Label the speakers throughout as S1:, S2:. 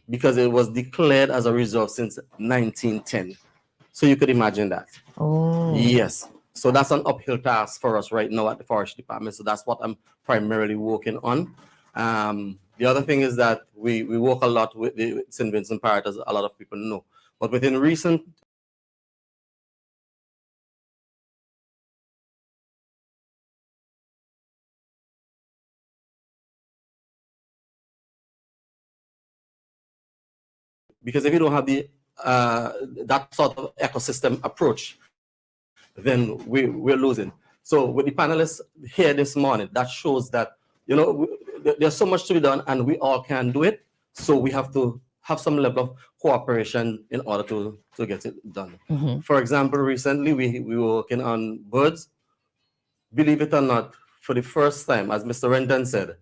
S1: because it was declared as a reserve since 1910. So you could imagine that.
S2: Oh.
S1: Yes. So that's an uphill task for us right now at the Forestry Department. So that's what I'm primarily working on. The other thing is that we work a lot with the St. Vincent Parrot, as a lot of people know. But within recent because if you don't have the that sort of ecosystem approach, then we're losing. So with the panelists here this morning, that shows that there's so much to be done, and we all can do it. So we have to have some level of cooperation in order to get it done. For example, recently we were working on birds. Believe it or not, for the first time, as Mr. Rendon said,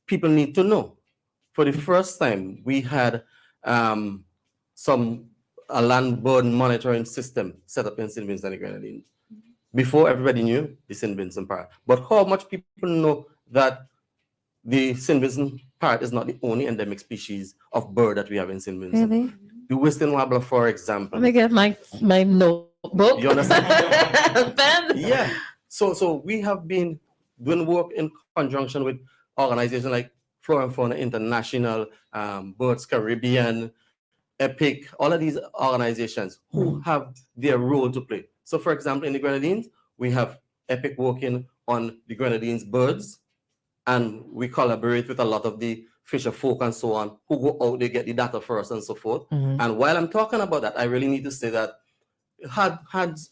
S1: people need to know. For the first time, we had a land bird monitoring system set up in St. Vincent and the Grenadines. Before, everybody knew the St. Vincent parrot. But how much people know that the St. Vincent parrot is not the only endemic species of bird that we have in St. Vincent?
S2: Really?
S1: The western warbler, for example.
S2: Let me get my notebook.
S1: You understand?
S2: Pen.
S1: Yeah. So we have been doing work in conjunction with organizations like Flora and Fauna International, Birds Caribbean, EPIC, all of these organizations who have their role to play. So, for example, in the Grenadines, we have EPIC working on the Grenadines birds, and we collaborate with a lot of the fisher folk and so on who go out, they get the data for us and so forth. And while I'm talking about that, I really need to say that hats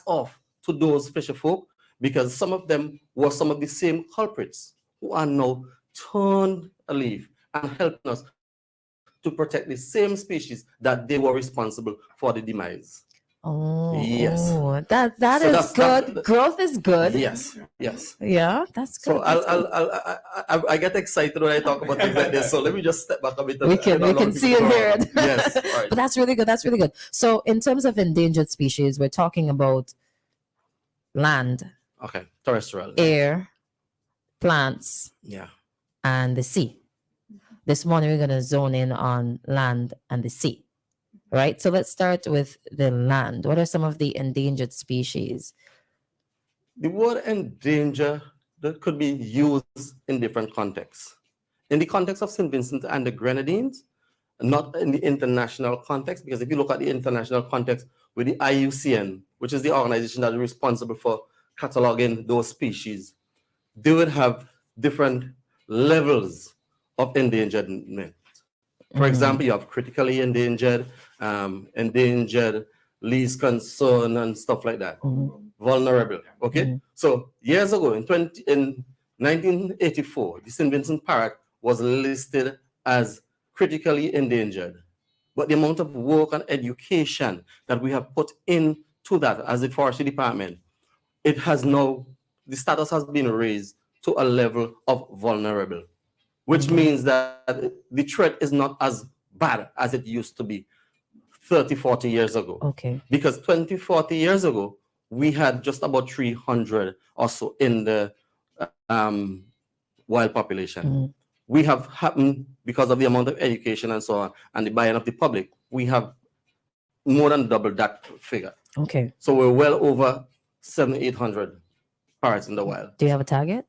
S1: off to those fisher folk, because some of them were some of the same culprits who are now turned a leaf and helping us to protect the same species that they were responsible for the demise.
S2: Oh,
S1: yes.
S2: That so is good. Growth is good.
S1: Yes.
S2: Yeah, that's good.
S1: So I get excited when I talk about things like this. So let me just step back a bit.
S2: We can see and hear it.
S1: Yes. Right.
S2: But that's really good. That's really good. So in terms of endangered species, we're talking about land.
S1: Okay. Terrestrial.
S2: Air, plants.
S1: Yeah.
S2: And the sea. This morning, we're going to zone in on land and the sea, right? So let's start with the land. What are some of the endangered species?
S1: The word endanger that could be used in different contexts. In the context of St. Vincent and the Grenadines, not in the international context, because if you look at the international context with the IUCN, which is the organization that is responsible for cataloging those species, they would have different levels of endangerment. For example, you have critically endangered, endangered, least concern, and stuff like that. Vulnerable. Okay. So years ago, in 1984, the St. Vincent parrot was listed as critically endangered. But the amount of work and education that we have put into that as the Forestry Department, it has now, the status has been raised to a level of vulnerable, which means that the threat is not as bad as it used to be 30, 40 years ago.
S2: Okay.
S1: Because 20, 40 years ago, we had just about 300 or so in the wild population. We have happened, because of the amount of education and so on, and the buy-in of the public, we have more than doubled that figure.
S2: Okay.
S1: So we're well over 700, 800 parrots in the wild.
S2: Do you have a target?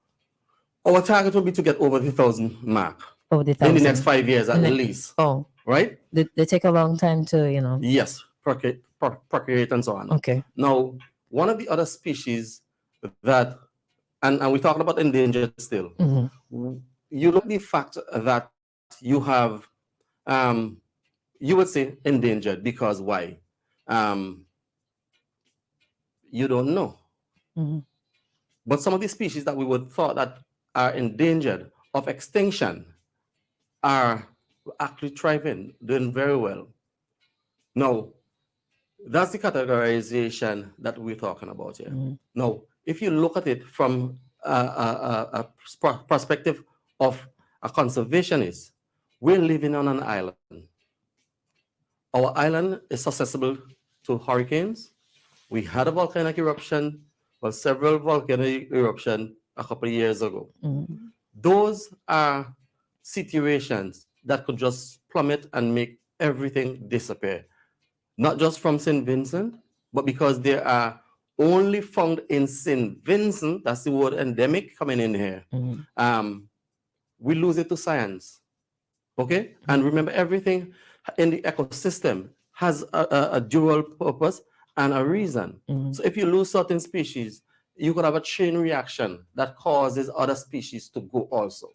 S1: Our target will be to get over the 1,000 mark.
S2: Over the 1,000.
S1: In the next 5 years at least.
S2: Oh.
S1: Right?
S2: They take a long time to,
S1: Yes, procreate and so on.
S2: Okay.
S1: Now, one of the other species that, and we're talking about endangered still, you look at the fact that you have, you would say endangered because why? You don't know. But some of the species that we would thought that are endangered of extinction are actually thriving, doing very well. Now, that's the categorization that we're talking about here. Now, if you look at it from a perspective of a conservationist, we're living on an island. Our island is susceptible to hurricanes. We had a volcanic eruption, well, several volcanic eruptions a couple of years ago. Those are situations that could just plummet and make everything disappear. Not just from St. Vincent, but because they are only found in St. Vincent, that's the word endemic coming in here. We lose it to science. Okay? And remember, everything in the ecosystem has a dual purpose and a reason. So if you lose certain species, you could have a chain reaction that causes other species to go also.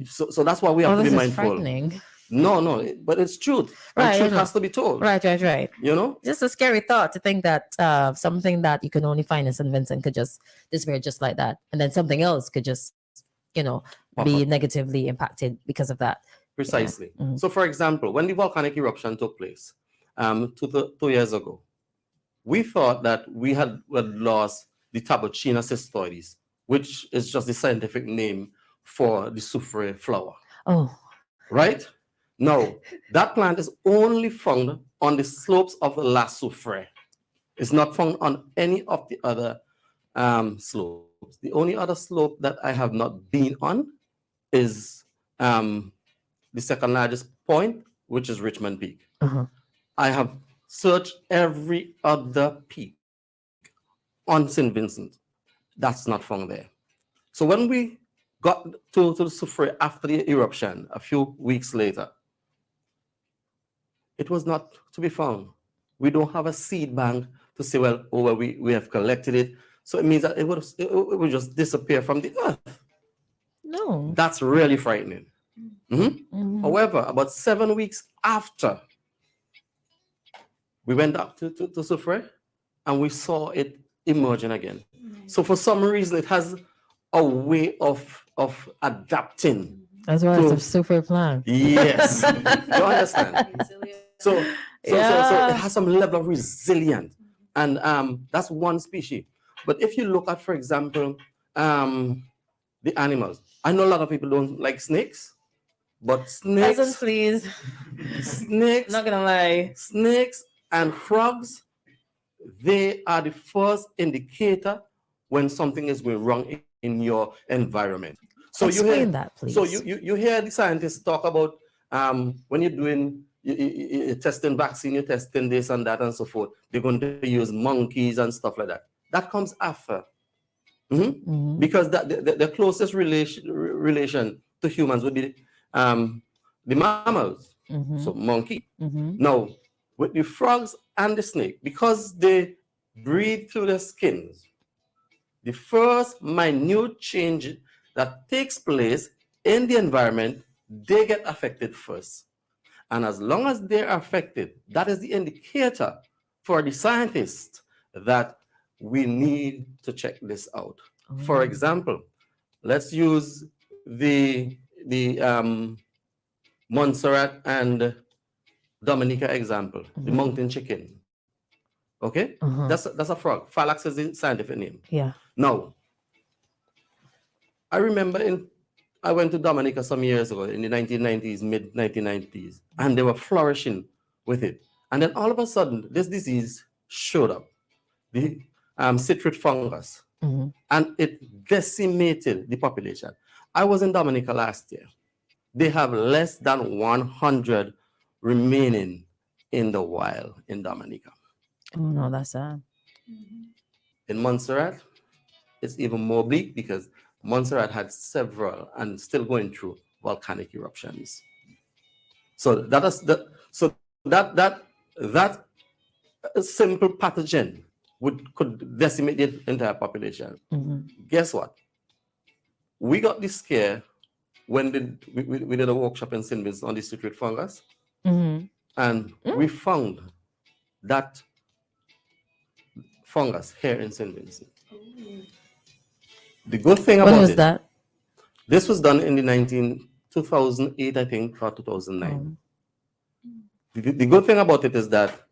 S1: So that's why we have to be
S2: this is
S1: mindful.
S2: frightening.
S1: No, but it's truth.
S2: Right,
S1: And truth
S2: I
S1: has to be told.
S2: Right.
S1: You know?
S2: Just a scary thought to think that something that you can only find in St. Vincent could just disappear just like that. And then something else could just, be negatively impacted because of that.
S1: Precisely. So, for example, when the volcanic eruption took place 2 years ago, we thought that we had lost the Tabuchina cystoides, which is just the scientific name for the soufre flower.
S2: Oh.
S1: Right? Now, that plant is only found on the slopes of the La Soufre. It's not found on any of the other slopes. The only other slope that I have not been on is the second largest point, which is Richmond Peak. I have searched every other peak on St. Vincent. That's not found there. So when we got to the Soufre after the eruption, a few weeks later, it was not to be found. We don't have a seed bank to say, we have collected it. So it means that it would just disappear from the earth.
S2: No.
S1: That's really frightening. However, about 7 weeks after, we went up to Soufre and we saw it emerging again. So for some reason, it has a way of adapting.
S2: That's why it's a super plant.
S1: Yes. You understand? So it has some level of resilience. And that's one species. But if you look at, for example, the animals, I know a lot of people don't like snakes, but snakes.
S2: Peasants, please.
S1: Snakes.
S2: Not gonna lie.
S1: Snakes and frogs, they are the first indicator when something is going wrong in your environment. So
S2: Explain that, please.
S1: So you hear the scientists talk about when you're doing you're testing vaccine, you're testing this and that and so forth. They're going to use monkeys and stuff like that. That comes after. Because the closest relation to humans would be the mammals. So monkey. Now, with the frogs and the snake, because they breathe through their skins, the first minute change that takes place in the environment, they get affected first. And as long as they're affected, that is the indicator for the scientists that we need to check this out. For example, let's use the Montserrat and Dominica example, the mountain chicken. Okay? That's a frog. Phalax is the scientific name.
S2: Yeah.
S1: Now, I remember I went to Dominica some years ago in the 1990s, mid 1990s, and they were flourishing with it. And then all of a sudden, this disease showed up, the citrus fungus, and it decimated the population. I was in Dominica last year. They have less than 100 remaining in the wild in Dominica.
S2: Oh, no, that's sad.
S1: In Montserrat, it's even more bleak because Montserrat had several and still going through volcanic eruptions. So that simple pathogen could decimate the entire population. Guess what? We got this scare when we did a workshop in St. Vincent on the citrus fungus, and we found that fungus here in St. Vincent. The good thing about
S2: when was that?
S1: This was done in the 2008, I think, or 2009. The good thing about it is that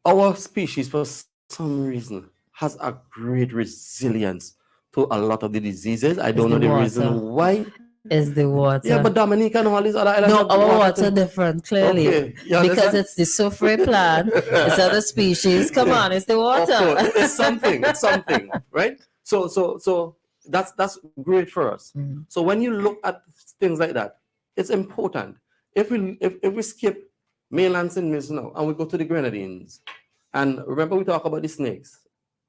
S1: our species, for some reason, has a great resilience to a lot of the diseases. I don't know the reason why.
S2: Is the water.
S1: Yeah, but Dominica and all these other islands.
S2: No, our water different, clearly.
S1: Okay.
S2: Because it's the soufre plant, it's other species. Come on, it's the water.
S1: It's something, right? So that's great for us. So when you look at things like that, it's important. If we skip mainland St. Vincent now and we go to the Grenadines, and remember we talk about the snakes.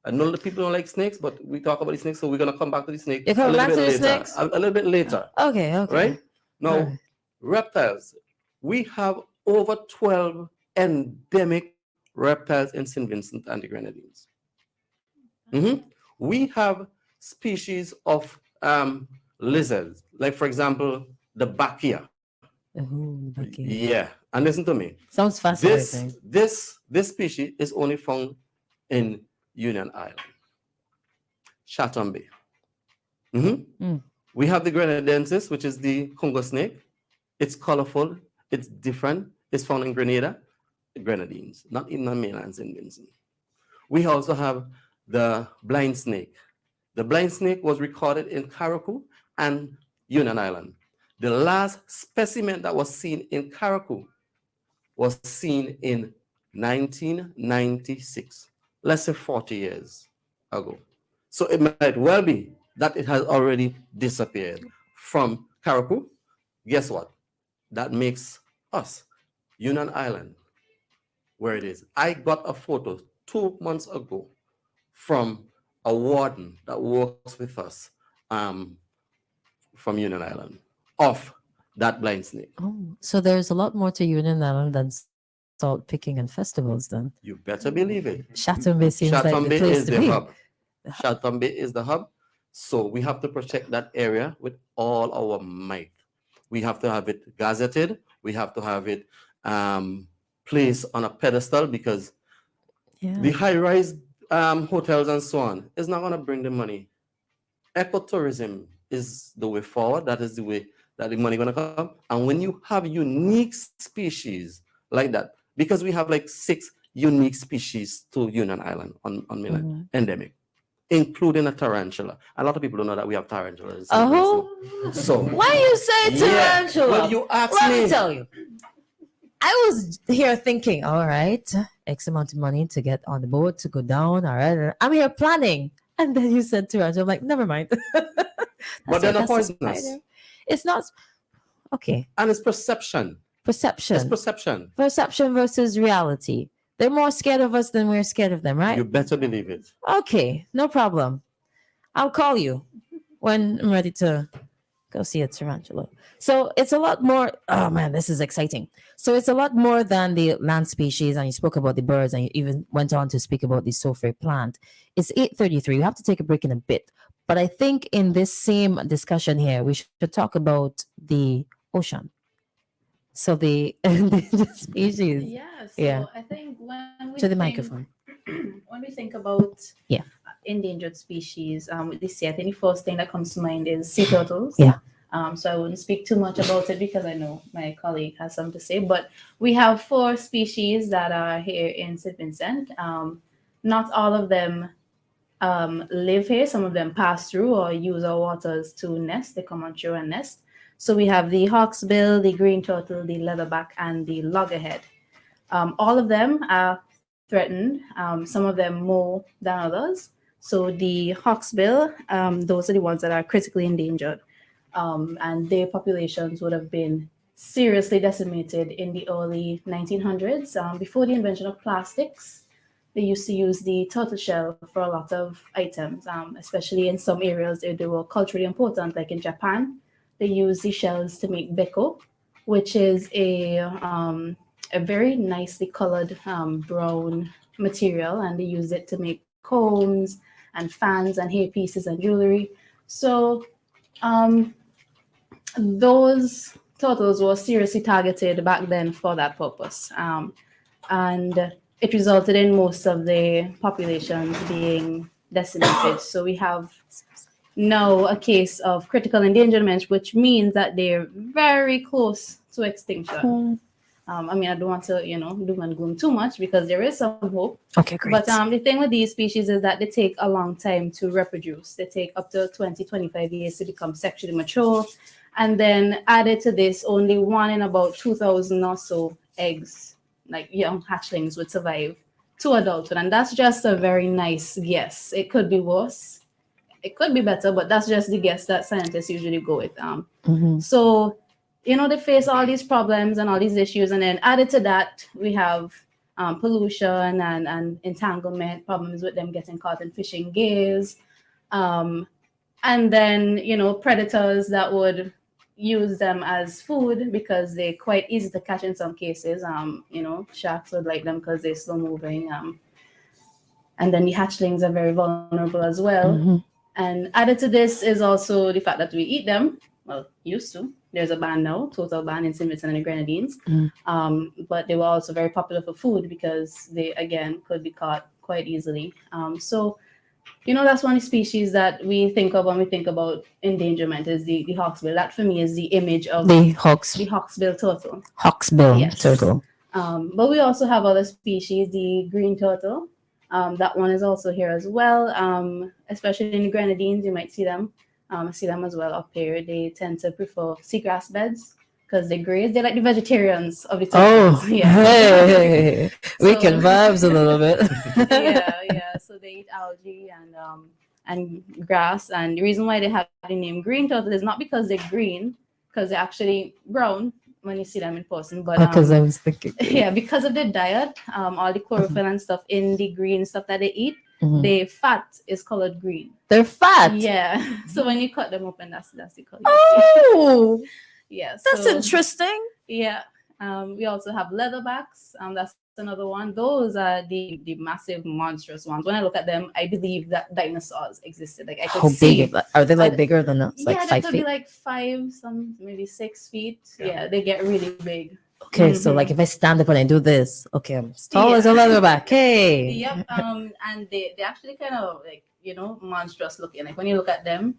S1: I know the people don't like snakes, but we talk about the snakes, so we're gonna come back to the snake
S2: You
S1: a
S2: come
S1: little
S2: back
S1: bit
S2: to the
S1: later.
S2: snakes?
S1: A little bit later,
S2: Okay, okay.
S1: right? Now,
S2: Alright.
S1: reptiles. We have over 12 endemic reptiles in St. Vincent and the Grenadines. We have species of lizards, like for example, the bakia.
S2: Ooh, okay.
S1: Yeah, and listen to me.
S2: Sounds fascinating.
S1: This species is only found in Union Island, Chatham Bay. We have the Grenadensis, which is the Congo snake. It's colorful, it's different. It's found in Grenada, the Grenadines, not in the mainland St. Vincent. We also have the blind snake. The blind snake was recorded in Carriacou and Union Island. The last specimen that was seen in Carriacou was seen in 1996, less than 40 years ago. So it might well be that it has already disappeared from Carriacou. Guess what? That makes us Union Island where it is. I got a photo 2 months ago from a warden that works with us from Union Island of that blind snake.
S2: Oh, so there's a lot more to Union Island than salt picking and festivals then.
S1: You better believe it.
S2: Chatham Bay seems like
S1: Chatham
S2: the
S1: Bay
S2: place
S1: is
S2: to
S1: the
S2: be.
S1: hub. Chatham Bay is the hub. So we have to protect that area with all our might. We have to have it gazetted. We have to have it placed on a pedestal, because the high-rise hotels and so on is not going to bring the money. Ecotourism is the way forward. That is the way that the money going to come. And when you have unique species like that, because we have like 6 unique species to Union Island on mainland, endemic, including a tarantula. A lot of people don't know that we have tarantulas. So
S2: why you say tarantula?
S1: Well, you asked
S2: Let
S1: me.
S2: me tell you. I was here thinking, all right, X amount of money to get on the boat to go down. All right, I'm here planning, and then you said tarantula. I'm like, never mind.
S1: But they're not poisonous.
S2: It's not. Okay.
S1: And it's perception.
S2: Perception.
S1: It's perception.
S2: Perception versus reality. They're more scared of us than we're scared of them, right?
S1: You better believe it.
S2: Okay, no problem. I'll call you when I'm ready to go see a tarantula. So it's a lot more. Oh man, this is exciting. So it's a lot more than the land species. And you spoke about the birds, and you even went on to speak about the sulfur plant. It's 8:33. We have to take a break in a bit. But I think in this same discussion here, we should talk about the ocean. So the endangered species.
S3: Yeah. So
S2: Yeah.
S3: I think when we
S2: To the
S3: think,
S2: microphone.
S3: when we think about
S2: Yeah.
S3: endangered species, with this year, I think the first thing that comes to mind is sea turtles.
S2: Yeah.
S3: So I wouldn't speak too much about it because I know my colleague has something to say. But we have 4 species that are here in St. Vincent. Not all of them live here. Some of them pass through or use our waters to nest. They come on shore and nest. So we have the hawksbill, the green turtle, the leatherback, and the loggerhead. All of them are threatened. Some of them more than others. So the hawksbill, those are the ones that are critically endangered. And their populations would have been seriously decimated in the early 1900s. Before the invention of plastics, they used to use the turtle shell for a lot of items, especially in some areas they were culturally important, like in Japan. They use the shells to make beko, which is a very nicely colored brown material, and they use it to make combs and fans and hair pieces and jewelry. So those turtles were seriously targeted back then for that purpose. And it resulted in most of the populations being decimated. So we have now a case of critical endangerment, which means that they're very close to extinction. I mean, I don't want to, doom and gloom too much because there is some hope.
S2: Okay, great.
S3: But the thing with these species is that they take a long time to reproduce. They take up to 20, 25 years to become sexually mature. And then added to this, only 1 in about 2,000 or so eggs, like young hatchlings, would survive to adulthood. And that's just a very nice guess. It could be worse. It could be better, but that's just the guess that scientists usually go with. So they face all these problems and all these issues. And then added to that, we have pollution and entanglement problems with them getting caught in fishing gears. And then, predators that would use them as food because they're quite easy to catch in some cases. Sharks would like them because they're slow moving. And then the hatchlings are very vulnerable as well.
S2: Mm-hmm.
S3: And added to this is also the fact that we eat them. Well, used to. There's a ban now, total ban in St. Vincent and the Grenadines. But they were also very popular for food because they, again, could be caught quite easily. So, that's one of the species that we think of when we think about endangerment is the hawksbill. That for me is the image of
S2: The
S3: hawksbill turtle.
S2: hawksbill
S3: Yes.
S2: turtle.
S3: But we also have other species, the green turtle. That one is also here as well. Especially in the Grenadines, you might see them. See them as well up here. They tend to prefer seagrass beds because they graze. They're like the vegetarians of the turtles.
S2: Oh, hey. We can vibes a little bit.
S3: yeah. So they eat algae and grass. And the reason why they have the name green turtle is not because they're green, because they're actually brown when you see them in person. But
S2: Because I was thinking.
S3: yeah, because of their diet, all the chlorophyll and stuff in the green stuff that they eat, the fat is colored green.
S2: They're fat.
S3: Yeah. So when you cut them open, that's the color.
S2: Oh,
S3: Yeah.
S2: that's
S3: so,
S2: interesting.
S3: Yeah. We also have leatherbacks. That's another one. Those are the massive monstrous ones. When I look at them, I believe that dinosaurs existed. Like I could
S2: How
S3: see.
S2: big? Are they like bigger than us? Like
S3: Yeah, they
S2: 5
S3: could
S2: feet?
S3: be like 5, some maybe 6 feet. Yeah, they get really big.
S2: Okay, so like if I stand up and I do this, okay, I'm as tall as a leatherback. Hey.
S3: Yep. And they actually kind of like, monstrous looking. Like when you look at them,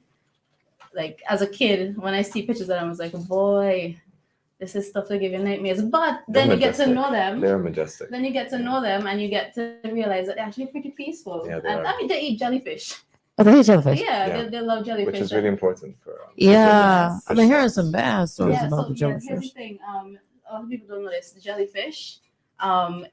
S3: like as a kid, when I see pictures of them, I was like, boy, this is stuff to give you nightmares. But then
S4: They're
S3: you get to
S4: majestic.
S3: know them.
S4: They're majestic.
S3: Then you get to know them and you get to realize that they're actually pretty peaceful.
S4: Yeah, they
S3: and
S4: are.
S3: I mean, they eat jellyfish.
S2: Oh, they eat jellyfish.
S3: Yeah,
S4: Yeah.
S3: They love jellyfish.
S4: Which is really important for
S2: Yeah.
S3: Yes.
S2: I've been hearing some bad stories
S3: Yeah,
S2: about
S3: so
S2: the
S3: here's the
S2: jellyfish.
S3: thing. A lot of people don't know this. The jellyfish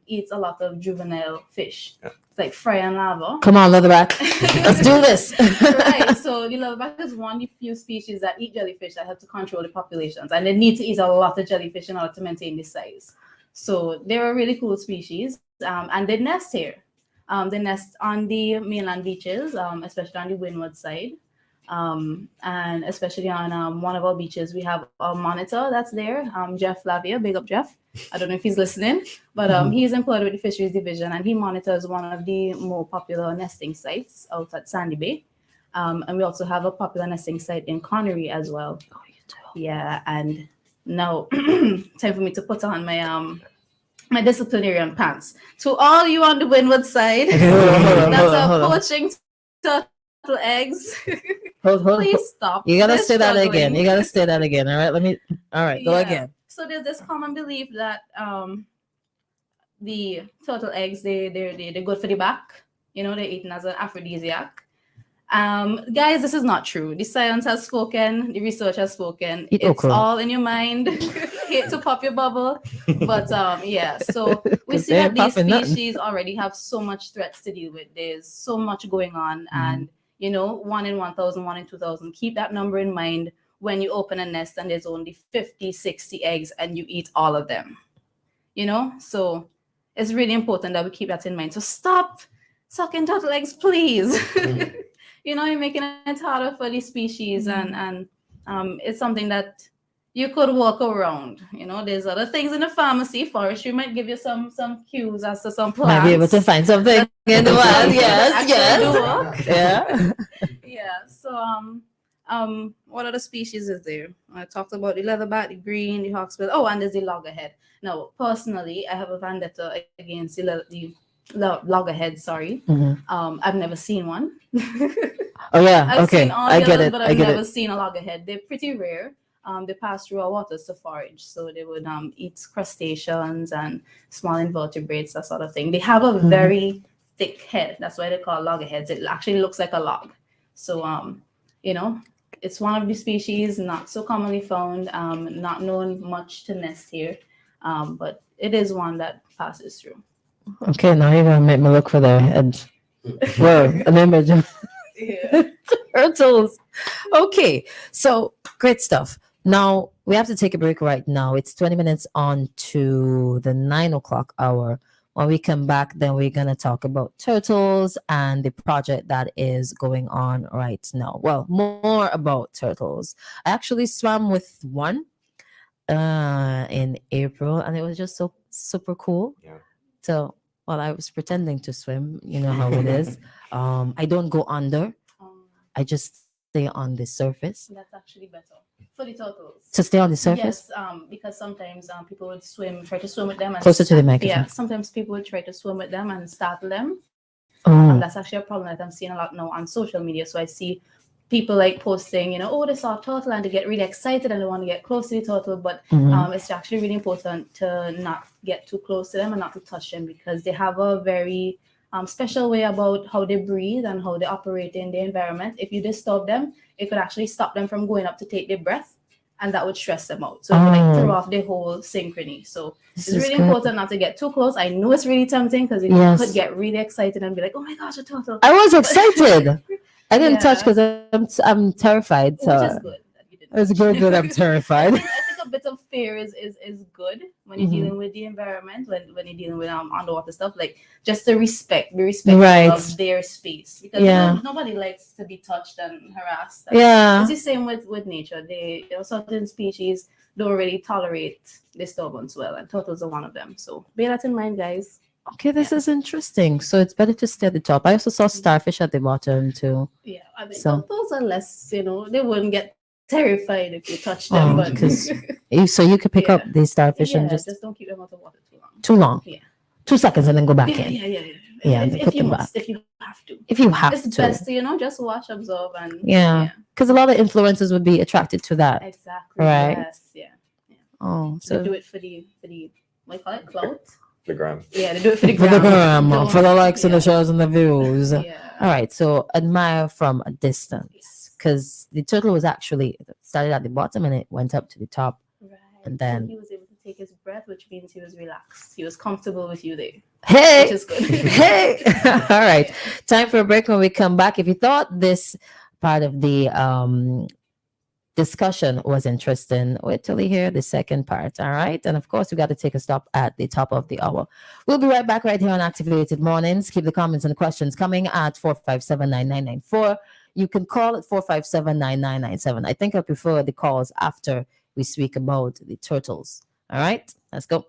S3: eats a lot of juvenile fish.
S4: Yeah.
S3: It's like fry and lava.
S2: Come on, leatherback. Let's do this.
S3: Right. So the leatherback is one of the few species that eat jellyfish that have to control the populations, and they need to eat a lot of jellyfish in order to maintain this size. So they're a really cool species, and they nest here. They nest on the mainland beaches, especially on the windward side. And especially on one of our beaches, we have a monitor that's there, Jeff Lavia, big up Jeff. I don't know if he's listening, but he's employed with the Fisheries Division and he monitors one of the more popular nesting sites out at Sandy Bay. And we also have a popular nesting site in Connery as well.
S2: Oh, you do.
S3: Yeah, and now time for me to put on my disciplinarian pants. To all you on the windward side, that's poaching turtle eggs.
S2: Hold.
S3: Please stop.
S2: You gotta
S3: They're
S2: say that
S3: struggling.
S2: again. You gotta say that again. All right, all right, go
S3: Yeah.
S2: again.
S3: So there's this common belief that the turtle eggs they're good for the back. They're eaten as an aphrodisiac. Guys, this is not true. The science has spoken. The research has spoken.
S2: Eat
S3: It's
S2: okra.
S3: all in your mind. Hate to pop your bubble, but yeah. So we
S2: 'Cause
S3: see
S2: they
S3: that
S2: ain't
S3: these
S2: popping nothing.
S3: species already have so much threats to deal with. There's so much going on, and 1 in 1,000, 1 in 2,000. Keep that number in mind when you open a nest and there's only 50, 60 eggs and you eat all of them. So it's really important that we keep that in mind. So stop sucking turtle eggs, please. You're making it harder for the species, and it's something that you could walk around. There's other things in the pharmacy. Forestry might give you some cues as to some plants.
S2: Might be able to find something in the wild.
S3: Actually do
S2: Yes.
S3: work.
S2: Yeah.
S3: Yeah. So what other species is there? I talked about the leatherback, the green, the hawksbill. Oh, and there's the loggerhead. Now, personally, I have a vendetta against the loggerhead. Sorry. I've never seen one.
S2: Oh yeah.
S3: I've
S2: Okay.
S3: seen all
S2: I
S3: the
S2: get
S3: others,
S2: it.
S3: but
S2: I
S3: I've
S2: get
S3: never
S2: it.
S3: seen a loggerhead. They're pretty rare. They pass through our waters to forage, so they would eat crustaceans and small invertebrates, that sort of thing. They have a very thick head. That's why they call loggerheads. It actually looks like a log. So it's one of the species not so commonly found, not known much to nest here, but it is one that passes through.
S2: Okay, now you're gonna make me look for their head. Whoa, an image of
S3: Yeah.
S2: turtles. Okay, so great stuff. Now we have to take a break right now. It's 20 minutes on to the 9 o'clock hour. When we come back, then we're gonna talk about turtles and the project that is going on right now. Well, more about turtles. I actually swam with one in April, and it was just so super cool.
S4: Yeah.
S2: So while I was pretending to swim, you know how it is. I don't go under. I just stay on the surface.
S3: That's actually better for the turtles.
S2: To stay on the surface.
S3: Yes, because sometimes people would try to swim with them. And
S2: Closer to the microphone.
S3: Yeah, sometimes people would try to swim with them and startle them.
S2: Oh.
S3: That's actually a problem that I'm seeing a lot now on social media. So I see people like posting, oh, they saw a turtle and they get really excited and they want to get close to the turtle. But it's actually really important to not get too close to them and not to touch them, because they have a very special way about how they breathe and how they operate in the environment. If you disturb them, it could actually stop them from going up to take their breath, and that would stress them out. So it would like throw off the whole synchrony. So it's really important not to get too close. I know it's really tempting because you could get really excited and be like, oh my gosh, a turtle.
S2: I was excited. I didn't touch because I'm terrified. So
S3: which is good.
S2: It's good that I'm terrified.
S3: I think a bit of fear is good when you're dealing with the environment, when you're dealing with underwater stuff, like just to be respectful of their space, because nobody likes to be touched and harassed. It's the same with nature. There are certain species don't really tolerate disturbance well, and turtles are one of them. So bear that in mind, guys.
S2: Okay, this is interesting. So it's better to stay at the top. I also saw starfish at the bottom too.
S3: Yeah, I think those are less. They wouldn't get terrified if you touch them, but
S2: because so you could pick up these starfish and just
S3: don't keep them out of water too long.
S2: Too long.
S3: Yeah.
S2: 2 seconds and then go back
S3: Yeah. If you have to.
S2: If you have
S3: it's
S2: to.
S3: best to just watch, observe, and
S2: because a lot of influencers would be attracted to that.
S3: Exactly.
S2: Right.
S3: Yes. Yeah.
S2: Oh, so
S3: they do it for the what do you call it, clout.
S4: The gram.
S3: Yeah, they do it for the
S2: for the
S3: gram.
S2: gram, for the likes and the shares and the views.
S3: Yeah.
S2: All right, so admire from a distance, because the turtle was actually started at the bottom and it went up to the top.
S3: Right.
S2: And then
S3: so he was able to take his breath, which means he was relaxed. He was comfortable with you there.
S2: Hey,
S3: which is good.
S2: Hey. All right, time for a break. When we come back, if you thought this part of the discussion was interesting, wait till you hear the second part. All right, and of course we got to take a stop at the top of the hour. We'll be right back right here on Activated Mornings. Keep the comments and the questions coming at 457-9994. You can call at 457-9997. I think I prefer the calls after we speak about the turtles. All right, let's go.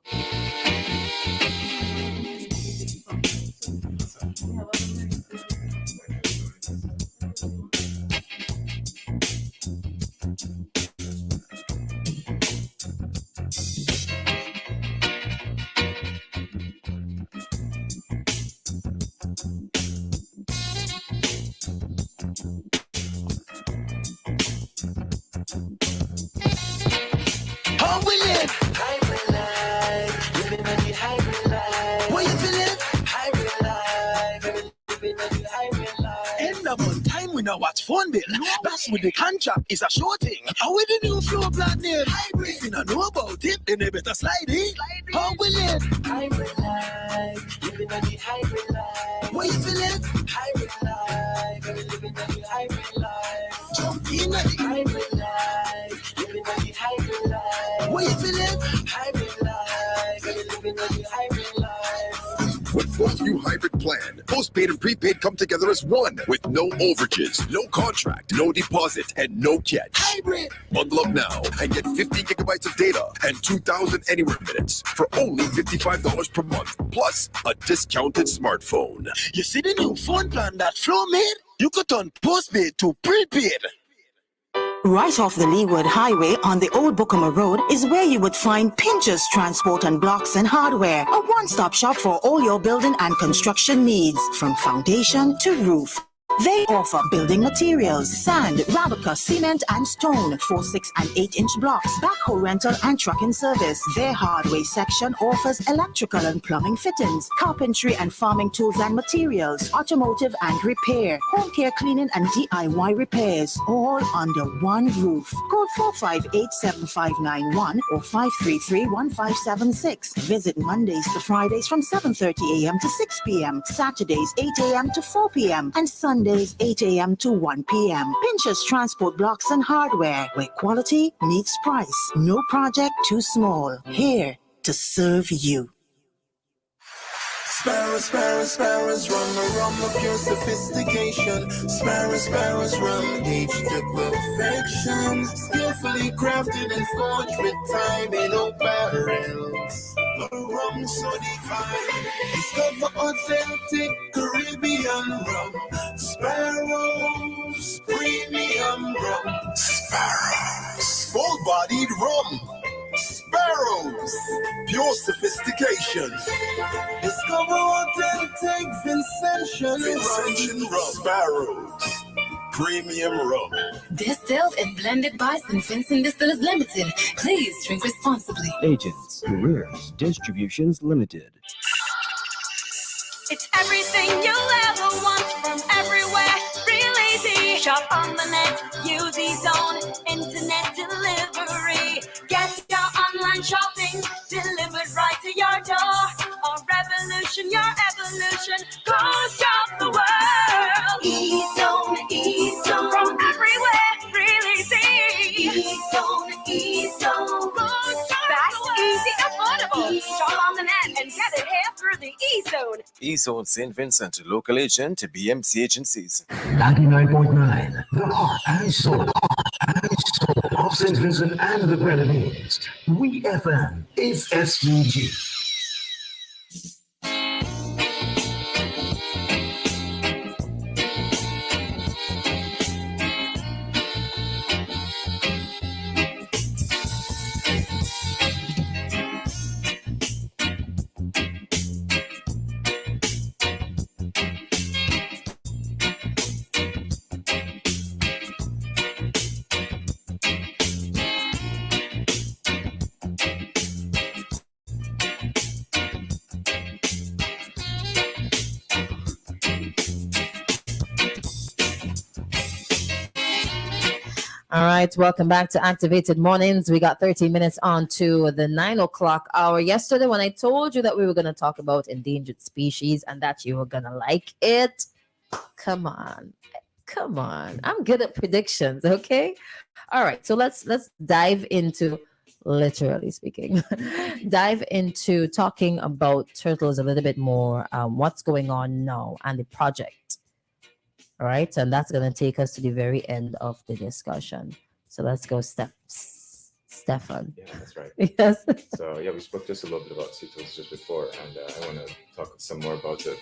S5: How we live? Hybrid life, living on the hybrid life. What you feeling? Hybrid life, living on the hybrid life. End up on time we now watch phone bill. That's with the contract is a sure thing. How with the new floor plan name? Hybrid. If you don't know about it, then they better slide in. How we live? Hybrid life, living on the hybrid life. What you feeling? Hybrid life, living on the hybrid life. Jump in the hybrid life, living on the hybrid life. What you feeling? Hybrid life, living on the hybrid life.
S6: With Fourth View Hybrid Plan, postpaid and prepaid come together as one, with no overages, no contract, no deposit, and no catch.
S5: Hybrid.
S6: Bundle up now and get 50 gigabytes of data and 2,000 anywhere minutes for only $55 per month, plus a discounted smartphone.
S5: You see the new phone plan that Flo made? You could turn postpaid to prepaid.
S7: Right off the Leeward Highway on the Old Bookama Road is where you would find Pinchers Transport and Blocks and Hardware, a one-stop shop for all your building and construction needs, from foundation to roof. They offer building materials, sand, Rabica, cement, and stone for 6 and 8-inch blocks, backhoe rental and trucking service. Their hardware section offers electrical and plumbing fittings, carpentry and farming tools and materials, automotive and repair, home care cleaning and DIY repairs, all under one roof. Call 458-7591 or 533-1576. Visit Mondays to Fridays from 7:30 a.m. to 6 p.m., Saturdays 8 a.m. to 4 p.m., and Sundays Sundays 8 a.m. to 1 p.m. Pinchers Transport Blocks and Hardware, where quality meets price. No project too small. Here to serve you.
S5: Sparrows, rum of pure sophistication. Sparrows, rum, aged to perfection. Skillfully crafted and forged with time in oak barrels. A rum so divine. Discover authentic Caribbean rum. Sparrows, premium rum. Sparrows, full-bodied rum. Sparrows, pure sophistication. Discover authentic Vincentian rum. Sparrows, premium rum.
S4: Distilled and blended by St. Vincent Distillers Limited. Please drink responsibly.
S8: Agents, Careers, Distributions Limited.
S9: It's everything you'll ever want from everywhere. Real easy. Shop on the net. Use eZone Internet Delivery. Get your online shopping delivered right to your door. A revolution, your evolution. Go shop the world. eZone from everywhere. Real easy. eZone. Fast, easy, affordable. Shop on the net and get it here through the eZone.
S10: eZone St. Vincent, local agent to BMC agencies.
S11: 99.9, the heart and soul of St. Vincent and the Grenadines. We FM is SVG.
S2: All right, welcome back to Activated Mornings. We got 30 minutes on to the 9 o'clock hour. Yesterday, when I told you that we were going to talk about endangered species and that you were going to like it, come on. I'm good at predictions, okay? All right, so let's dive into, literally speaking, dive into talking about turtles a little bit more, what's going on now and the project. All right, and that's going to take us to the very end of the discussion. So let's go, Stefan.
S12: Yeah, that's right.
S2: Yes.
S12: So yeah, we spoke just a little bit about sea turtles just before, and I want to talk some more about it.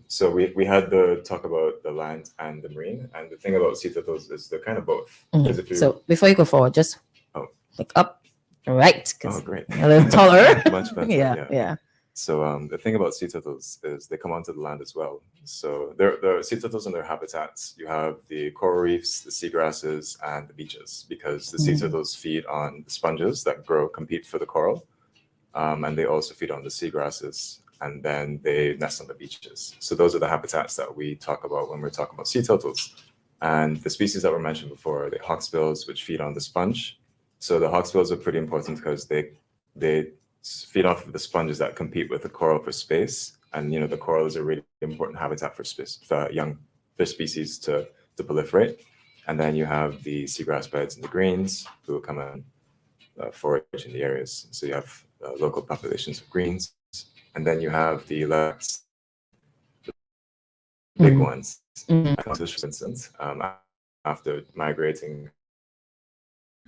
S12: So we had the talk about the land and the marine, and the thing about sea turtles is they're kind of both. Because if you,
S2: So before you go forward, just look up. All right.
S12: oh great,
S2: A little taller.
S12: much better.
S2: Yeah.
S12: So the thing about sea turtles is they come onto the land as well. So there are sea turtles and their habitats. You have the coral reefs, the seagrasses, and the beaches, because the sea turtles feed on the sponges that compete for the coral, and they also feed on the seagrasses, and then they nest on the beaches. So those are the habitats that we talk about when we're talking about sea turtles. And the species that were mentioned before, the hawksbills, which feed on the sponge. So the hawksbills are pretty important because they feed off of the sponges that compete with the coral for space. And, the coral is a really important habitat for young fish species to proliferate. And then you have the seagrass beds and the greens who come and forage in the areas. So you have local populations of greens. And then you have the big ones, for instance, after migrating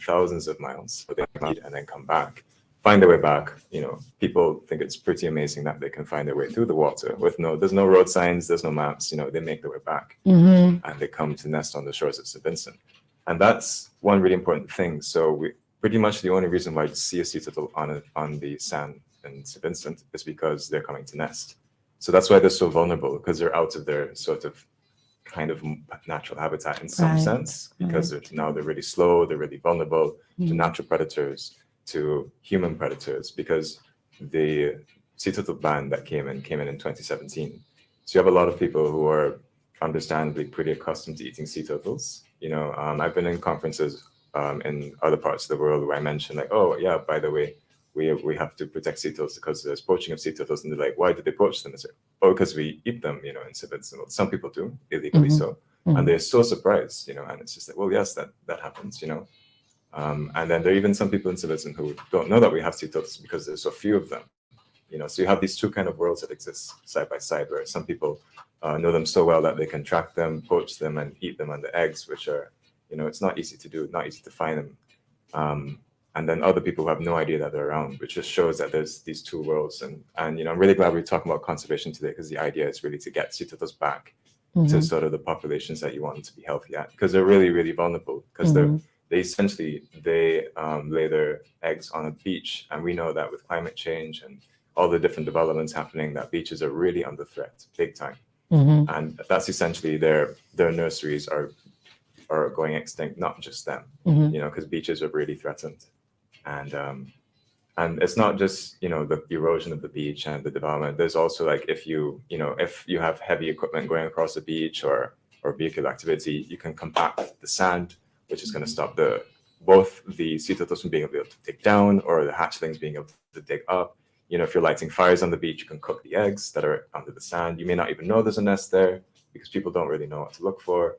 S12: thousands of miles, they meet and then come back, find their way back. People think it's pretty amazing that they can find their way through the water there's no road signs, there's no maps. They make their way back, and they come to nest on the shores of St. Vincent. And that's one really important thing. So pretty much the only reason why you see a sea turtle on the sand in St. Vincent is because they're coming to nest. So that's why they're so vulnerable, because they're out of their sort of kind of natural habitat in some sense, because they're really slow, they're really vulnerable to natural predators, to human predators, because the sea turtle ban that came in 2017. So you have a lot of people who are understandably pretty accustomed to eating sea turtles. I've been in conferences in other parts of the world where I mentioned like, oh yeah, by the way, we have to protect sea turtles because there's poaching of sea turtles, and they're like, why did they poach them? I say, oh, because we eat them, in St. Vincent. Well, some people do, illegally so. and they're so surprised, and it's just like, well, yes, that happens, and then there are even some people in civilization who don't know that we have sea turtles because there's so few of them, so you have these two kind of worlds that exist side by side, where some people know them so well that they can track them, poach them, and eat them, and the eggs, which are, it's not easy to do, not easy to find them. And then other people who have no idea that they're around, which just shows that there's these two worlds. And I'm really glad we're talking about conservation today, because the idea is really to get sea turtles back to sort of the populations that you want them to be healthy at, because they're really, really vulnerable, because they essentially lay their eggs on a beach. And we know that with climate change and all the different developments happening, that beaches are really under threat, big time. And that's essentially their nurseries are going extinct, not just them, because beaches are really threatened. And it's not just, the erosion of the beach and the development. There's also, like, if you have heavy equipment going across the beach or vehicular activity, you can compact the sand, which is going to stop both the sea turtles from being able to dig down, or the hatchlings being able to dig up. If you're lighting fires on the beach, you can cook the eggs that are under the sand. You may not even know there's a nest there, because people don't really know what to look for.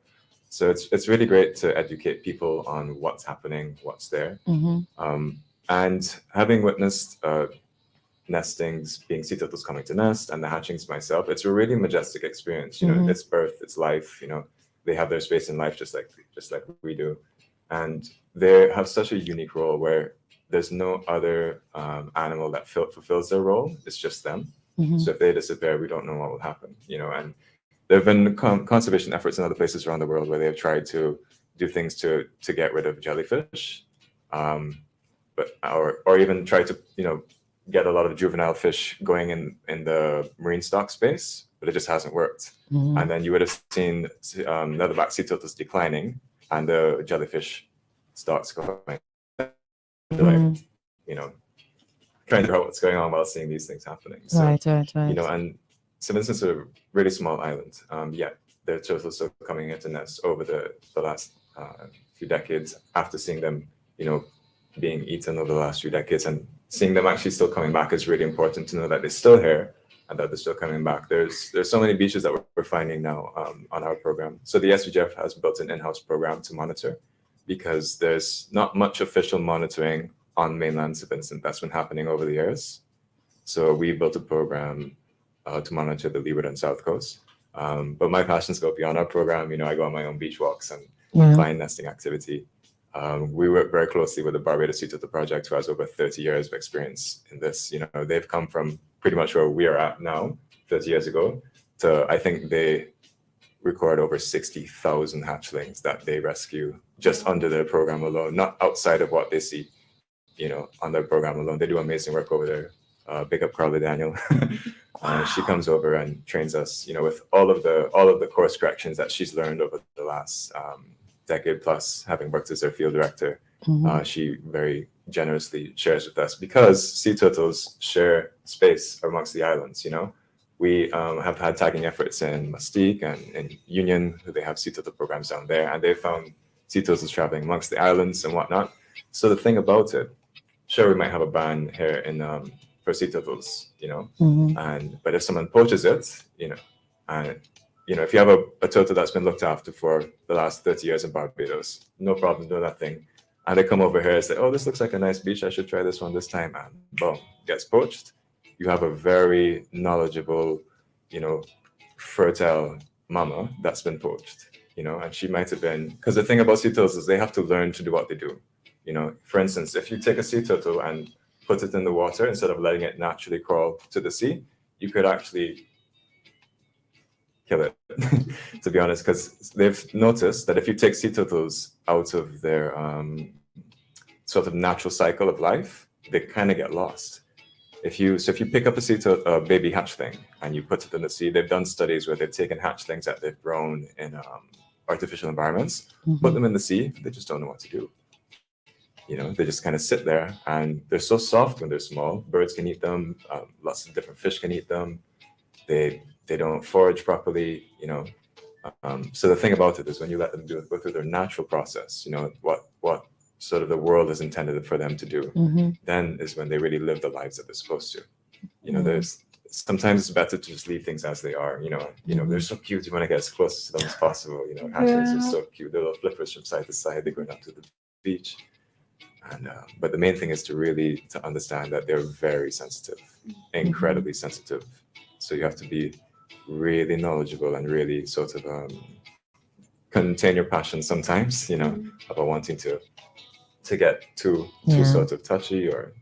S12: So it's really great to educate people on what's happening, what's there. And having witnessed nestings, being sea turtles coming to nest, and the hatchings myself, it's a really majestic experience. It's birth, it's life. They have their space in life just like we do, and they have such a unique role where there's no other animal that fulfills their role. It's just them. So if they disappear, we don't know what will happen. And there have been conservation efforts in other places around the world where they have tried to do things to get rid of jellyfish, or even try to get a lot of juvenile fish going in the marine stock space, but it just hasn't worked. And then you would have seen leatherback sea turtles declining and the jellyfish stocks going. Trying to figure out what's going on while seeing these things happening. So,
S2: Right.
S12: And St. Vincent's a really small island. Yet there are turtles still coming into nests over the last few decades, after seeing them, being eaten over the last few decades, and seeing them actually still coming back is really important to know that they're still here and that they're still coming back. There's so many beaches that we're finding now on our program. So the SVGF has built an in-house program to monitor, because there's not much official monitoring on mainland St. Vincent that's been happening over the years. So we built a program to monitor the leeward and south coast. But my passions go beyond our program. I go on my own beach walks and find nesting activity. We work very closely with the Barbados Sea Turtle Project, who has over 30 years of experience in this. They've come from pretty much where we are at now, 30 years ago, to, I think they record over 60,000 hatchlings that they rescue just under their program alone, not outside of what they see, on their program alone. They do amazing work over there. Big up Carly Daniel. She comes over and trains us, with all of the course corrections that she's learned over the last decade plus, having worked as their field director. She very generously shares with us, because sea turtles share space amongst the islands. We have had tagging efforts in Mustique and in Union, who they have sea turtle programs down there, and they found sea turtles traveling amongst the islands and whatnot. So the thing about it, sure, we might have a ban here in for sea turtles, but if someone poaches it, and if you have a turtle that's been looked after for the last 30 years in Barbados, no problem, no nothing, and they come over here and say, oh, this looks like a nice beach, I should try this one this time, and boom, gets poached. You have a very knowledgeable, fertile mama that's been poached, and she might have been, because the thing about sea turtles is they have to learn to do what they do. For instance, if you take a sea turtle and put it in the water instead of letting it naturally crawl to the sea, you could actually kill it, to be honest, because they've noticed that if you take sea turtles out of their sort of natural cycle of life, they kind of get lost. If you pick up a baby hatchling and you put it in the sea, they've done studies where they've taken hatchlings that they've grown in artificial environments, put them in the sea, they just don't know what to do. They just kind of sit there, and they're so soft when they're small. Birds can eat them, lots of different fish can eat them. They don't forage properly, So the thing about it is, when you let them go through their natural process, what sort of the world is intended for them to do, then is when they really live the lives that they're supposed to. sometimes it's better to just leave things as they are. They're so cute. You want to get as close to them as possible. Hatchlings are so cute. They're little flippers from side to side. They're going up to the beach. And but the main thing is to understand that they're very sensitive, incredibly sensitive. So you have to be really knowledgeable and really sort of contain your passion sometimes, about wanting to get too sort of touchy or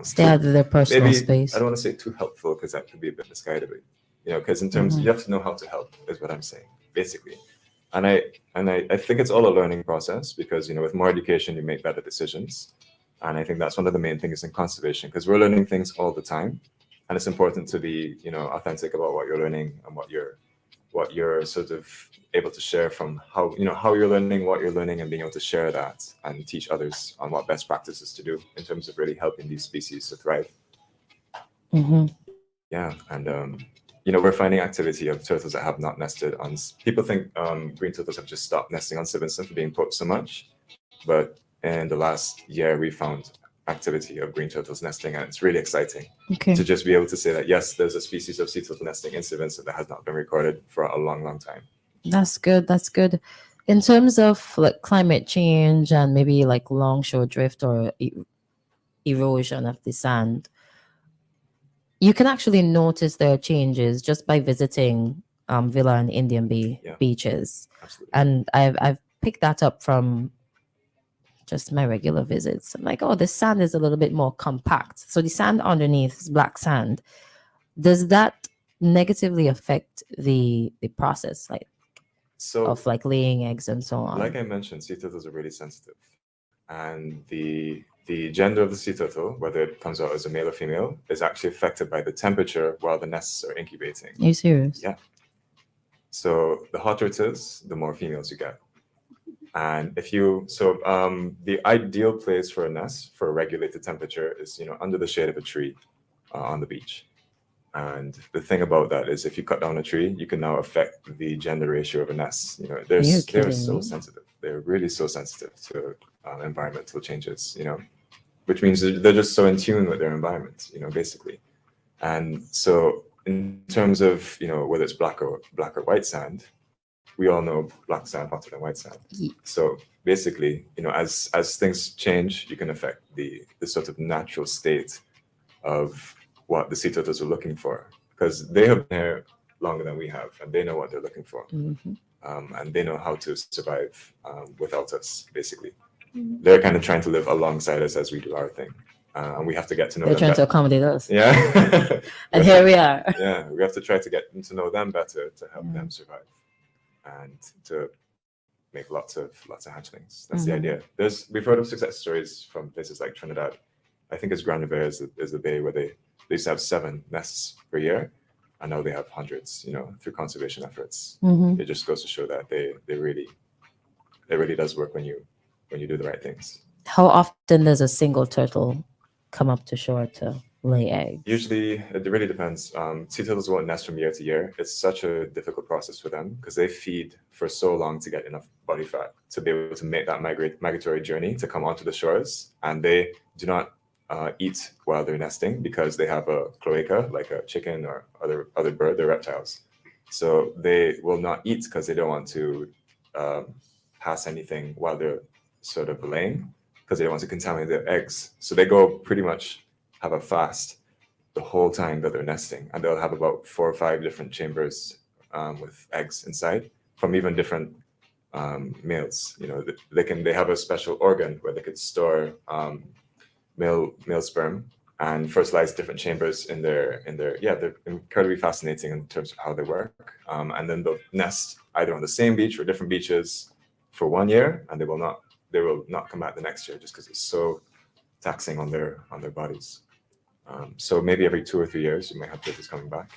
S2: stay out of their personal
S12: maybe
S2: space.
S12: I don't want to say too helpful because that could be a bit misguided, because in terms you have to know how to help is what I'm saying basically. And I think it's all a learning process because with more education you make better decisions, and I think that's one of the main things in conservation because we're learning things all the time, and it's important to be authentic about what you're learning and what you're sort of able to share from how you're learning, what you're learning, and being able to share that and teach others on what best practices to do in terms of really helping these species to thrive. Yeah, and we're finding activity of turtles that have not nested on. People think green turtles have just stopped nesting on St. Vincent for being poached so much, but in the last year we found activity of green turtles nesting, and it's really exciting to just be able to say that yes, there's a species of sea turtle nesting in St. Vincent that has not been recorded for a long time.
S2: That's good. That's good. In terms of like climate change and maybe like longshore drift or erosion of the sand, you can actually notice there are changes just by visiting Villa and Indian Bay beaches.
S12: Absolutely.
S2: And I've picked that up from just my regular visits. I'm like, oh, the sand is a little bit more compact. So the sand underneath is black sand. Does that negatively affect the process of like laying eggs and so on?
S12: Like I mentioned, sea turtles are really sensitive, and the gender of the sea turtle, whether it comes out as a male or female, is actually affected by the temperature while the nests are incubating.
S2: Are you serious?
S12: Yeah. So the hotter it is, the more females you get. And the ideal place for a nest for a regulated temperature is under the shade of a tree on the beach. And the thing about that is, if you cut down a tree, you can now affect the gender ratio of a nest. They're so sensitive. They're really so sensitive to environmental changes. Which means they're just so in tune with their environment. Basically. And so, in terms of whether it's black or white sand, we all know black sand hotter than white sand. So basically, as things change, you can affect the sort of natural state of what the sea turtles are looking for, because they have been here longer than we have, and they know what they're looking for, and they know how to survive without us. Basically, they're kind of trying to live alongside us as we do our thing, and we have to get to know.
S2: They're trying to accommodate us.
S12: Yeah,
S2: and here we are.
S12: Yeah, we have to try to get to know them better to help them survive, and to make lots of hatchlings. That's the idea. We've heard of success stories from places like Trinidad. I think it's Grand Riviere is the bay where they used to have 7 nests per year, and now they have hundreds. Through conservation efforts. It just goes to show that it really does work when you do the right things.
S2: How often does a single turtle come up to shore to lay eggs?
S12: Usually, it really depends. Sea turtles won't nest from year to year. It's such a difficult process for them because they feed for so long to get enough body fat to be able to make that migratory journey to come onto the shores, and they do not eat while they're nesting because they have a cloaca, like a chicken or other bird. They're reptiles, so they will not eat because they don't want to pass anything while they're sort of laying, because they don't want to contaminate their eggs. So they go pretty much have a fast the whole time that they're nesting, and they'll have about 4 or 5 different chambers with eggs inside from even different males. They have a special organ where they could store male sperm and fertilize different chambers in their they're incredibly fascinating in terms of how they work. And then they'll nest either on the same beach or different beaches for 1 year, and they will not come back the next year just because it's so taxing on their bodies. So maybe every 2 or 3 years you might have turtles coming back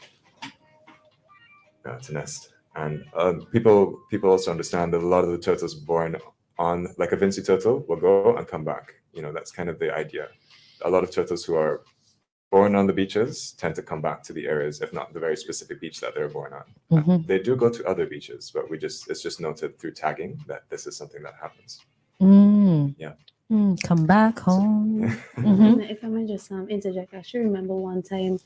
S12: to nest. And people also understand that a lot of the turtles born on, like a Vinci turtle, will go and come back. That's kind of the idea. A lot of turtles who are born on the beaches tend to come back to the areas, if not the very specific beach that they're born on. They do go to other beaches, but it's just noted through tagging that this is something that happens. Yeah.
S2: Come back home.
S3: If I might just interject, I actually remember one time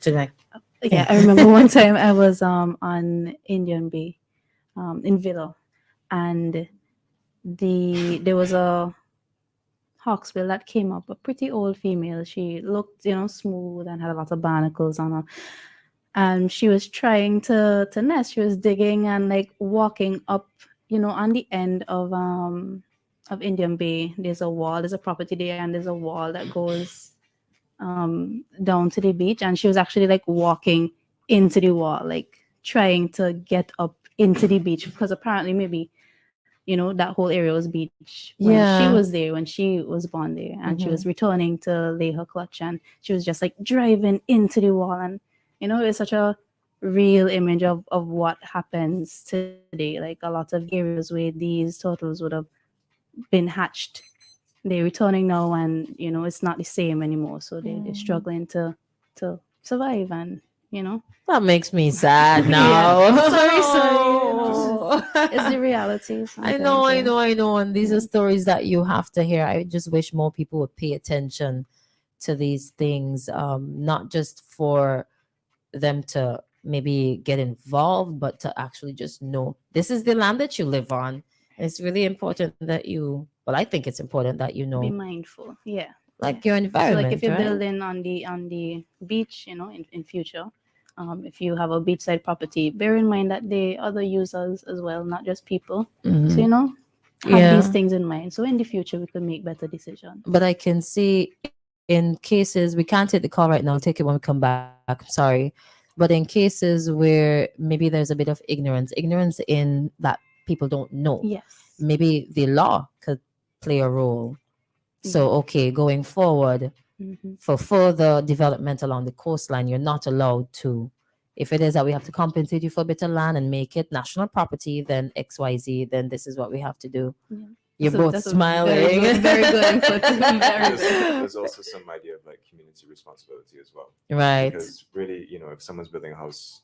S3: Yeah, I remember one time I was on Indian Bay, in Villa, and there was a hawksbill that came up, a pretty old female. She looked, smooth and had a lot of barnacles on her. And she was trying to nest. She was digging and like walking up, on the end of Indian Bay. There's a wall, there's a property there, and there's a wall that goes down to the beach. And she was actually like walking into the wall, like trying to get up into the beach because apparently maybe that whole area was beach when she
S2: Yeah.
S3: was there, when she was born there, and she was returning to lay her clutch, and she was just like driving into the wall. And it's such a real image of what happens today. Like a lot of areas where these turtles would have been hatched, they're returning now, and it's not the same anymore, so they're struggling to survive. And
S2: That makes me sad
S3: yeah,
S2: now.
S3: sorry, it's the reality
S2: I
S3: sometimes,
S2: know, I
S3: yeah.
S2: know, I know. And these are stories that you have to hear. I just wish more people would pay attention to these things, not just for them to maybe get involved, but to actually just know this is the land that you live on. It's really important that well, I think it's important that you
S3: Be
S2: know,
S3: mindful, yeah.
S2: like your
S3: So like
S2: environment,
S3: if you're
S2: right?
S3: building on the beach, in future, if you have a beachside property, bear in mind that there are other users as well, not just people. So
S2: Mhm.
S3: have these
S2: Yeah.
S3: things in mind. So in the future we could make better decisions.
S2: But I can see in cases, we can't take the call right now, take it when we come back. Sorry. But in cases where maybe there's a bit of ignorance in that people don't know,
S3: Yes.
S2: maybe the law could play a role. So, okay, going forward, for further development along the coastline, you're not allowed to. If it is that we have to compensate you for a bit of land and make it national property, then XYZ, then this is what we have to do.
S3: Yeah.
S2: You're both
S3: That's a
S2: smiling.
S3: very good input. Very
S12: There's also some idea of like community responsibility as well.
S2: Right.
S12: Because really, if someone's building a house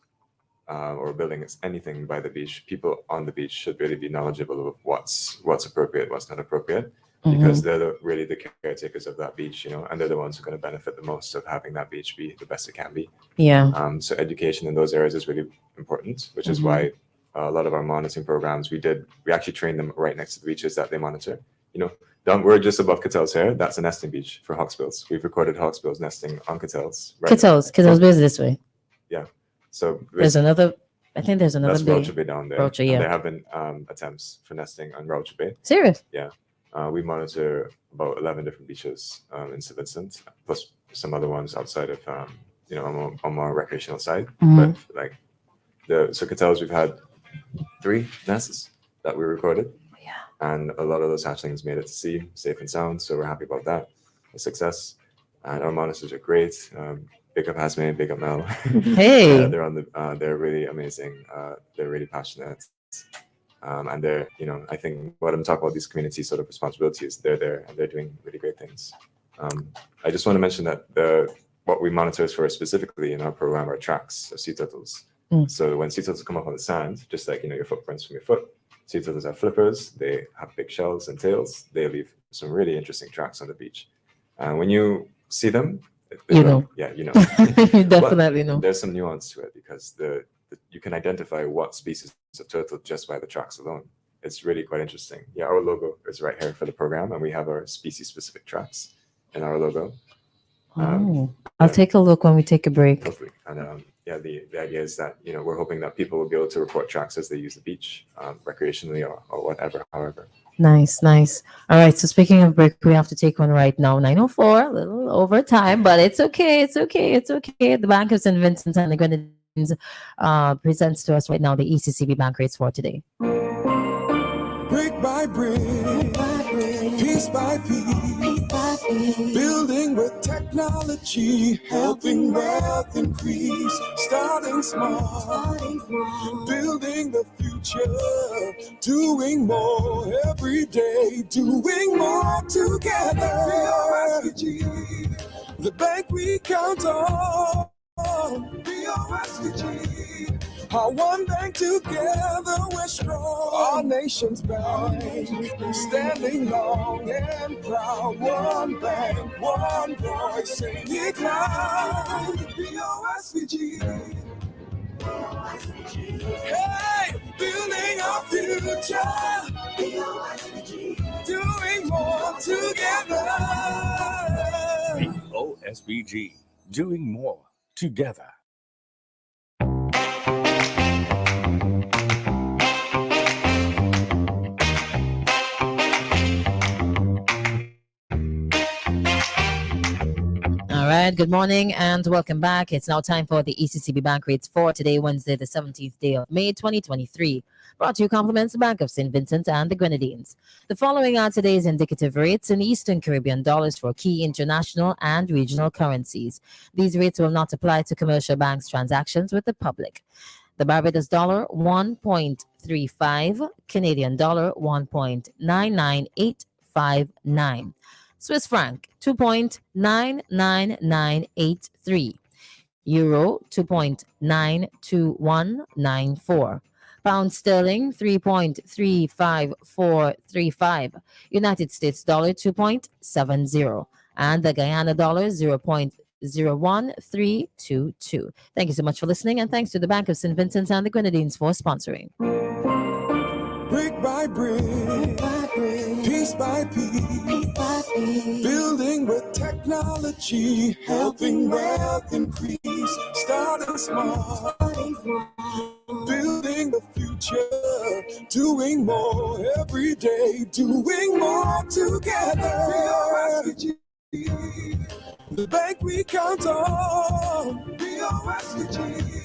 S12: or building anything by the beach, people on the beach should really be knowledgeable of what's appropriate, what's not appropriate, because they're really the caretakers of that beach, and they're the ones who are going to benefit the most of having that beach be the best it can be.
S2: Yeah.
S12: So education in those areas is really important, which is why a lot of our monitoring programs, we actually trained them right next to the beaches that they monitor. We're just above Christal's here. That's a nesting beach for hawksbills. We've recorded hawksbills nesting on Christal's.
S2: Christal's based this way.
S12: Yeah. So
S2: There's another, I think there's another
S12: that's
S2: bay.
S12: Rocha Bay down there.
S2: Rocha,
S12: And
S2: yeah.
S12: there have been attempts for nesting on Rocha Bay.
S2: Serious?
S12: Yeah. We monitor about 11 different beaches in St. Vincent, plus some other ones outside of, on more recreational side. But like so Christal's, we've had 3 nests that we recorded.
S2: Yeah.
S12: And a lot of those hatchlings made it to sea safe and sound. So we're happy about that. A success. And our monitors are great. Big up Hasme, big up Mel.
S2: Hey.
S12: They're really amazing. They're really passionate. And they're, I think what I'm talking about, these community sort of responsibilities, they're there and they're doing really great things. I just want to mention that what we monitor for specifically in our program are tracks of sea turtles. So when sea turtles come up on the sand, just like, your footprints from your foot, sea turtles have flippers, they have big shells and tails, they leave some really interesting tracks on the beach. When you see them,
S2: you know.
S12: Yeah, you know.
S2: You definitely know.
S12: There's some nuance to it because you can identify what species of turtle just by the tracks alone. It's really quite interesting. Yeah, our logo is right here for the program, and we have our species-specific tracks in our logo.
S2: I'll take a look when we take a break.
S12: Hopefully. And the idea is that, we're hoping that people will be able to report tracks as they use the beach, recreationally or whatever, however.
S2: Nice. All right. So speaking of break, we have to take one right now. 9:04, a little over time, but it's okay. The Bank of St. Vincent and the Grenadines presents to us right now the ECCB bank rates for today.
S5: Brick by brick, piece by piece, building with technology, helping wealth increase, starting small, building the future, doing more every day, doing more together. BOSVG, the bank we count on. BOSVG, Our one bank together we're strong. Our nation's bank, standing long and proud. One bank, one voice, sing it loud. BOSVG. Hey, building our future. Doing more together.
S11: OSBG, doing more together.
S2: All right, good morning and welcome back. It's now time for the ECCB bank rates for today, Wednesday, the 17th day of May, 2023. Brought to you compliments the Bank of St. Vincent and the Grenadines. The following are today's indicative rates in Eastern Caribbean dollars for key international and regional currencies. These rates will not apply to commercial banks' transactions with the public. The Barbados dollar, 1.35, Canadian dollar, 1.99859. Swiss franc, 2.99983. Euro, 2.92194. Pound sterling, 3.35435. United States dollar, 2.70. And the Guyana dollar, 0.01322. Thank you so much for listening, and thanks to the Bank of St. Vincent and the Grenadines for sponsoring.
S5: Brick by brick, piece by piece, building with technology, helping wealth increase. Starting small, building the future, doing more every day, doing more together. The bank we count on, BOSVG.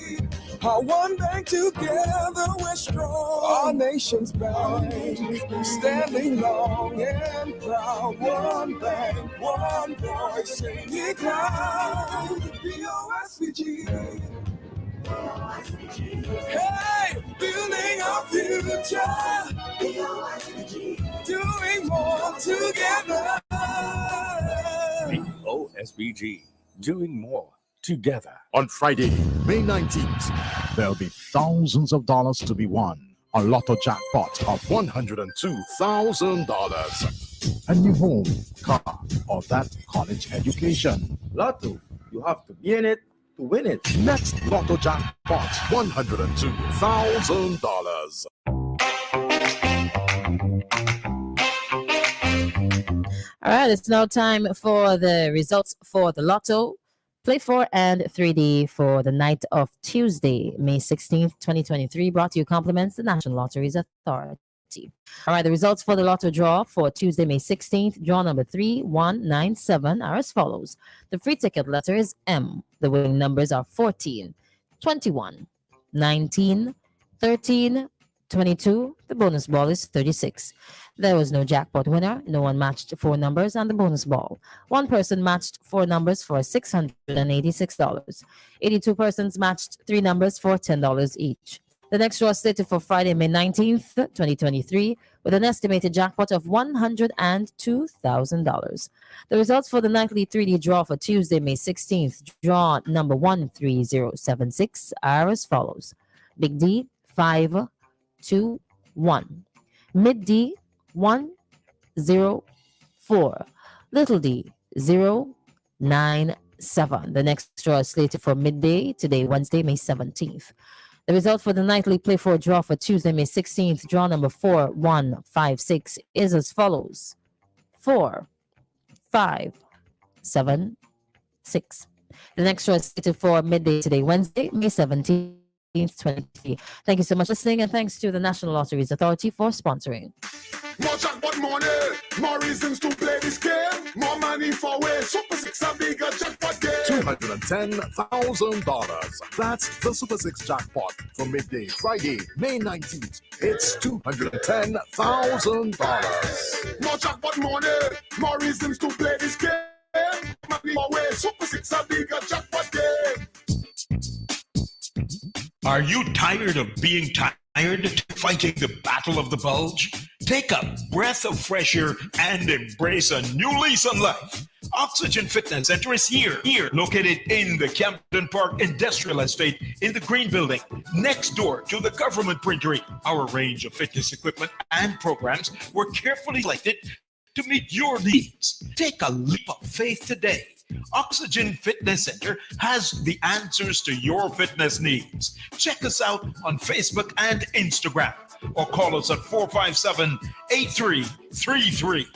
S5: Our one bank together we're strong. Our nation's bank, standing long and proud. One bank, one voice, sing it loud. BOSVG. Hey, building our future. Doing more together.
S11: OSBG, doing more together. On Friday, May 19th, there'll be thousands of dollars to be won. A lotto jackpot of $102,000. A new home, car, or that college education.
S13: Lotto, you have to be in it to win it.
S11: Next lotto jackpot, $102,000.
S2: All right, it's now time for the results for the Lotto, Play 4 and 3D for the night of Tuesday, May 16th, 2023. Brought to you compliments the National Lotteries Authority. All right, the results for the Lotto draw for Tuesday, May 16th, draw number 3197 are as follows. The free ticket letter is M. The winning numbers are 14, 21, 19, 13, 22. The bonus ball is 36. There was no jackpot winner. No one matched 4 numbers on the bonus ball. One person matched 4 numbers for $686. 82 persons matched 3 numbers for $10 each. The next draw is slated for Friday, May 19th, 2023, with an estimated jackpot of $102,000. The results for the nightly 3D draw for Tuesday, May 16th, draw number 13076 are as follows. Big D, 5, 2, 1. Mid D, 1, 0, 4. Little D, 0, 9, 7. The next draw is slated for midday today, Wednesday, May 17th. The result for the nightly Play 4 draw for Tuesday, May 16th, draw number 4, 1, 5, 6 is as follows. 4, 5, 7, 6. The next draw is slated for midday today, Wednesday, May 17th. 2023. Thank you so much for listening, and thanks to the National Lotteries Authority for sponsoring.
S6: More jackpot money, more reasons to play this game, more money for way. Super 6 a bigger jackpot game. $210,000. That's the Super 6 jackpot for midday Friday, May 19th. It's $210,000. More jackpot money, more reasons to play this game. Money for way. Super 6 a bigger jackpot game.
S14: Are you tired of being tired, fighting the battle of the bulge? Take a breath of fresh air and embrace a new lease on life. Oxygen Fitness Center is here, located in the Campton Park Industrial Estate in the Green Building, next door to the government printery. Our range of fitness equipment and programs were carefully selected to meet your needs. Take a leap of faith today. Oxygen Fitness Center has the answers to your fitness needs. Check us out on Facebook and Instagram or call us at 457-8333.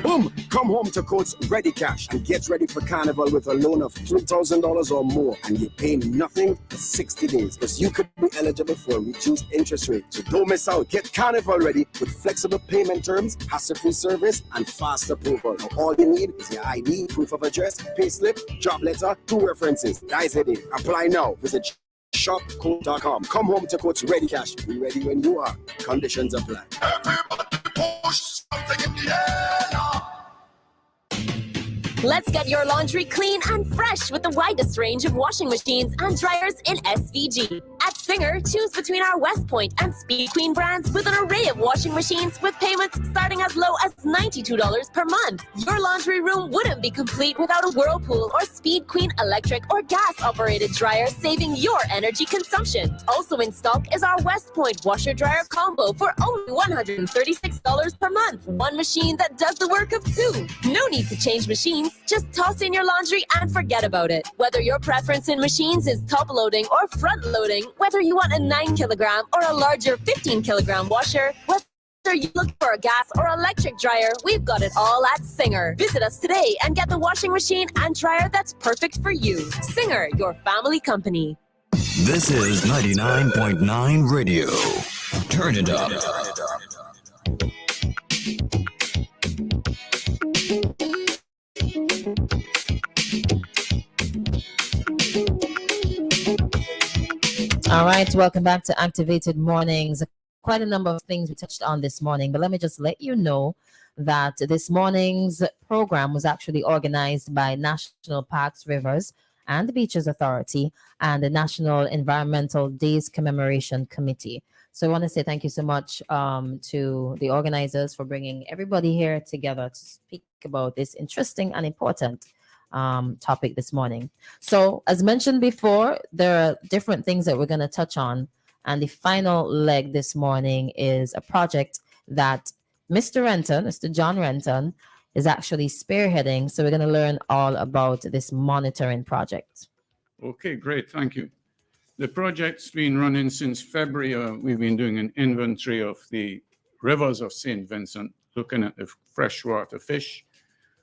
S6: Boom! Come home to Coats Ready Cash and get ready for Carnival with a loan of $3,000 or more, and you're paying nothing for 60 days, because you could be eligible for a reduced interest rate. So don't miss out. Get Carnival ready with flexible payment terms, hassle-free service, and fast approval. Now, all you need is your ID, proof of address, payslip, job letter, 2 references. Guys, hit it. Apply now. Visit shopcoat.com. Come home to Coats Ready Cash. Be ready when you are. Conditions apply.
S5: Everybody push something in the air now.
S15: Let's get your laundry clean and fresh with the widest range of washing machines and dryers in SVG. At Singer, choose between our West Point and Speed Queen brands with an array of washing machines with payments starting as low as $92 per month. Your laundry room wouldn't be complete without a Whirlpool or Speed Queen electric or gas-operated dryer, saving your energy consumption. Also in stock is our West Point washer dryer combo for only $136 per month. One machine that does the work of 2. No need to change machines. Just toss in your laundry and forget about it. Whether your preference in machines is top loading or front loading, whether you want a 9 kilogram or a larger 15 kilogram washer, whether you look for a gas or electric dryer, we've got it all at Singer. Visit us today and get the washing machine and dryer that's perfect for you. Singer, your family company.
S16: This is 99.9 Radio. Turn it up.
S2: All right, welcome back to Activated Mornings. Quite a number of things we touched on this morning, but let me just let you know that this morning's program was actually organized by National Parks, Rivers, and the Beaches Authority and the National Environmental Days Commemoration Committee. So I want to say thank you so much to the organizers for bringing everybody here together to speak about this interesting and important topic this morning. So as mentioned before, there are different things that we're going to touch on. And the final leg this morning is a project that Mr. John Renton, is actually spearheading. So we're going to learn all about this monitoring project.
S17: Okay, great. Thank you. The project's been running since February. We've been doing an inventory of the rivers of St. Vincent, looking at the freshwater fish,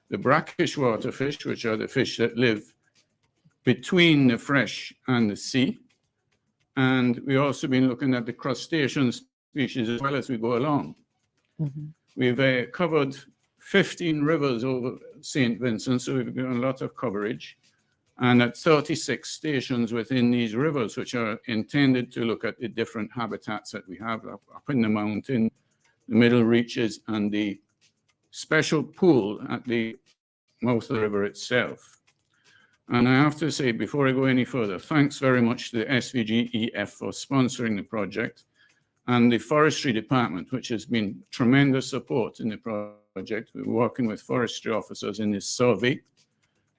S17: the brackish water fish, which are the fish that live between the fresh and the sea. And we've also been looking at the crustacean species as well as we go along.
S2: Mm-hmm.
S17: We've covered 15 rivers over St. Vincent, so we've done a lot of coverage. And at 36 stations within these rivers, which are intended to look at the different habitats that we have up in the mountain, the middle reaches, and the special pool at the mouth of the river itself. And I have to say, before I go any further, thanks very much to the SVGEF for sponsoring the project and the Forestry Department, which has been tremendous support in the project. We're working with forestry officers in this survey.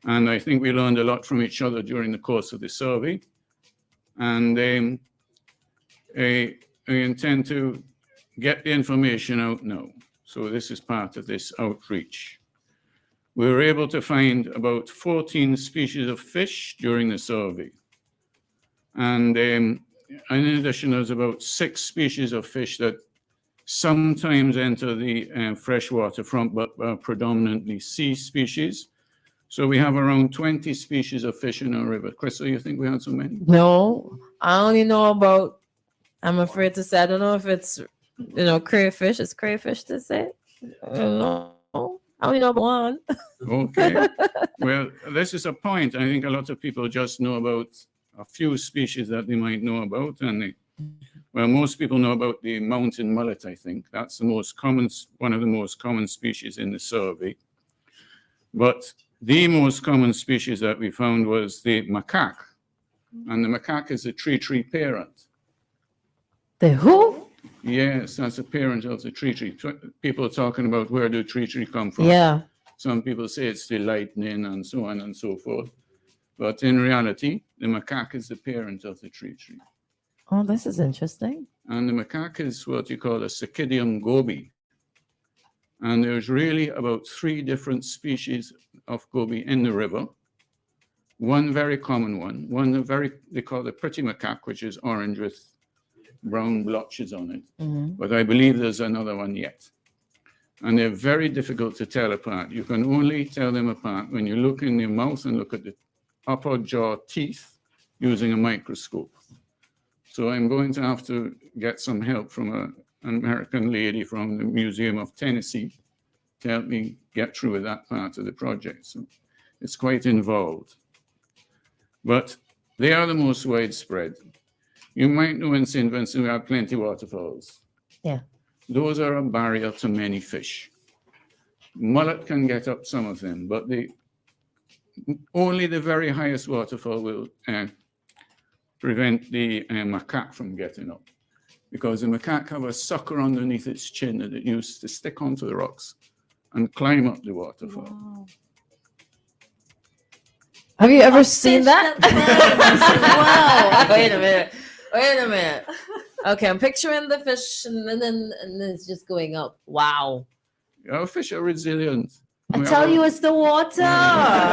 S17: And I think we learned a lot from each other during the course of the survey. And I intend to get the information out now. So this is part of this outreach. We were able to find about 14 species of fish during the survey. And in addition, there's about 6 species of fish that sometimes enter the freshwater front, but are predominantly sea species. So we have around 20 species of fish in our river. Christal, you think we have so many?
S2: No, I only know about, I'm afraid to say, I don't know if it's, crayfish. Is crayfish to say? I don't know. I only know about one.
S17: Okay. Well, this is a point. I think a lot of people just know about a few species that they might know about. And most people know about the mountain mullet, I think. That's the most common, one of the most common species in the survey. But The most common species that we found was the macaque. And the macaque is a tree parent.
S2: The who?
S17: Yes, that's a parent of the tree. People are talking about where do tree come from.
S2: Yeah.
S17: Some people say it's the lightning and so on and so forth. But in reality, the macaque is the parent of the tree.
S2: Oh, this is interesting.
S17: And the macaque is what you call a Cichidium goby. And there's really about 3 different species of goby in the river. One very common one, they call the pretty macaque, which is orange with brown blotches on it.
S2: Mhm.
S17: But I believe there's another one yet. And they're very difficult to tell apart. You can only tell them apart when you look in their mouth and look at the upper jaw teeth using a microscope. So I'm going to have to get some help from an American lady from the Museum of Tennessee to help me get through with that part of the project. So it's quite involved. But they are the most widespread. You might know in St. Vincent we have plenty of waterfalls.
S2: Yeah.
S17: Those are a barrier to many fish. Mullet can get up some of them, but only the very highest waterfall will prevent the macaque from getting up. Because the macaque have a sucker underneath its chin that it used to stick onto the rocks and climb up the waterfall.
S2: Wow. Have you ever seen that? Wow. Wait a minute. Okay, I'm picturing the fish and then it's just going up. Wow.
S17: Our fish are resilient.
S2: I tell you, it's the water.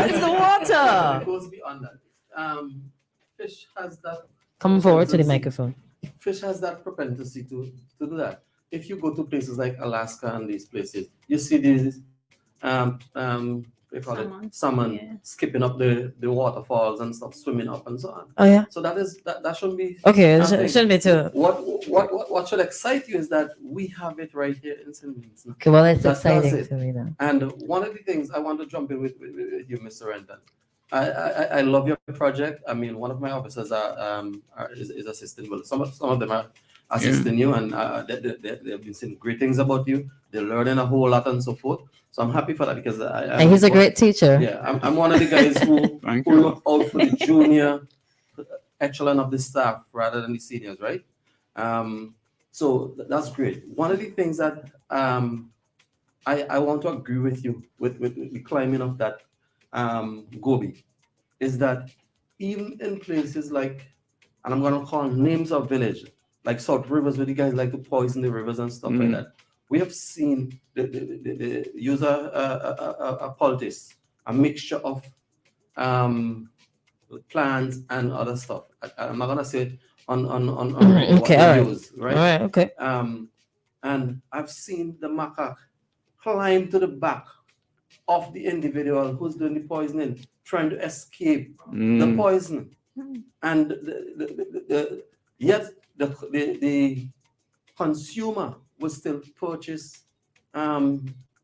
S2: It's the water.
S1: It goes beyond that. Fish has that.
S2: Come forward to the microphone.
S1: Fish has that propensity to do that. If you go to places like Alaska and these places, you see these they call it salmon skipping up the waterfalls and stuff, swimming up and so on.
S2: Oh yeah.
S1: So that shouldn't be
S2: okay. It shouldn't be too.
S1: What should excite you is that we have it right here in St. Vincent.
S2: Okay, well, it's exciting to me then.
S1: And one of the things I want to jump in with you, Mr. Renton. I love your project. I mean, one of my officers is assisting. Well, some of them are assisting you, and they've been saying great things about you. They're learning a whole lot and so forth. So I'm happy for that because
S2: and he's a great teacher.
S1: Yeah, I'm one of the guys who look out for the junior echelon of the staff rather than the seniors, right? So that's great. One of the things that I want to agree with you with the climbing of that goby is that even in places like, and I'm gonna call names of village like South Rivers, where you guys like to poison the rivers and stuff like that. We have seen the use a poultice, a mixture of plants and other stuff. I'm not gonna say it on
S2: okay,
S1: what they use, right?
S2: All right, okay.
S1: And I've seen the macaque climb to the back of the individual who's doing the poisoning, trying to escape the poison, and yet the consumer will still purchase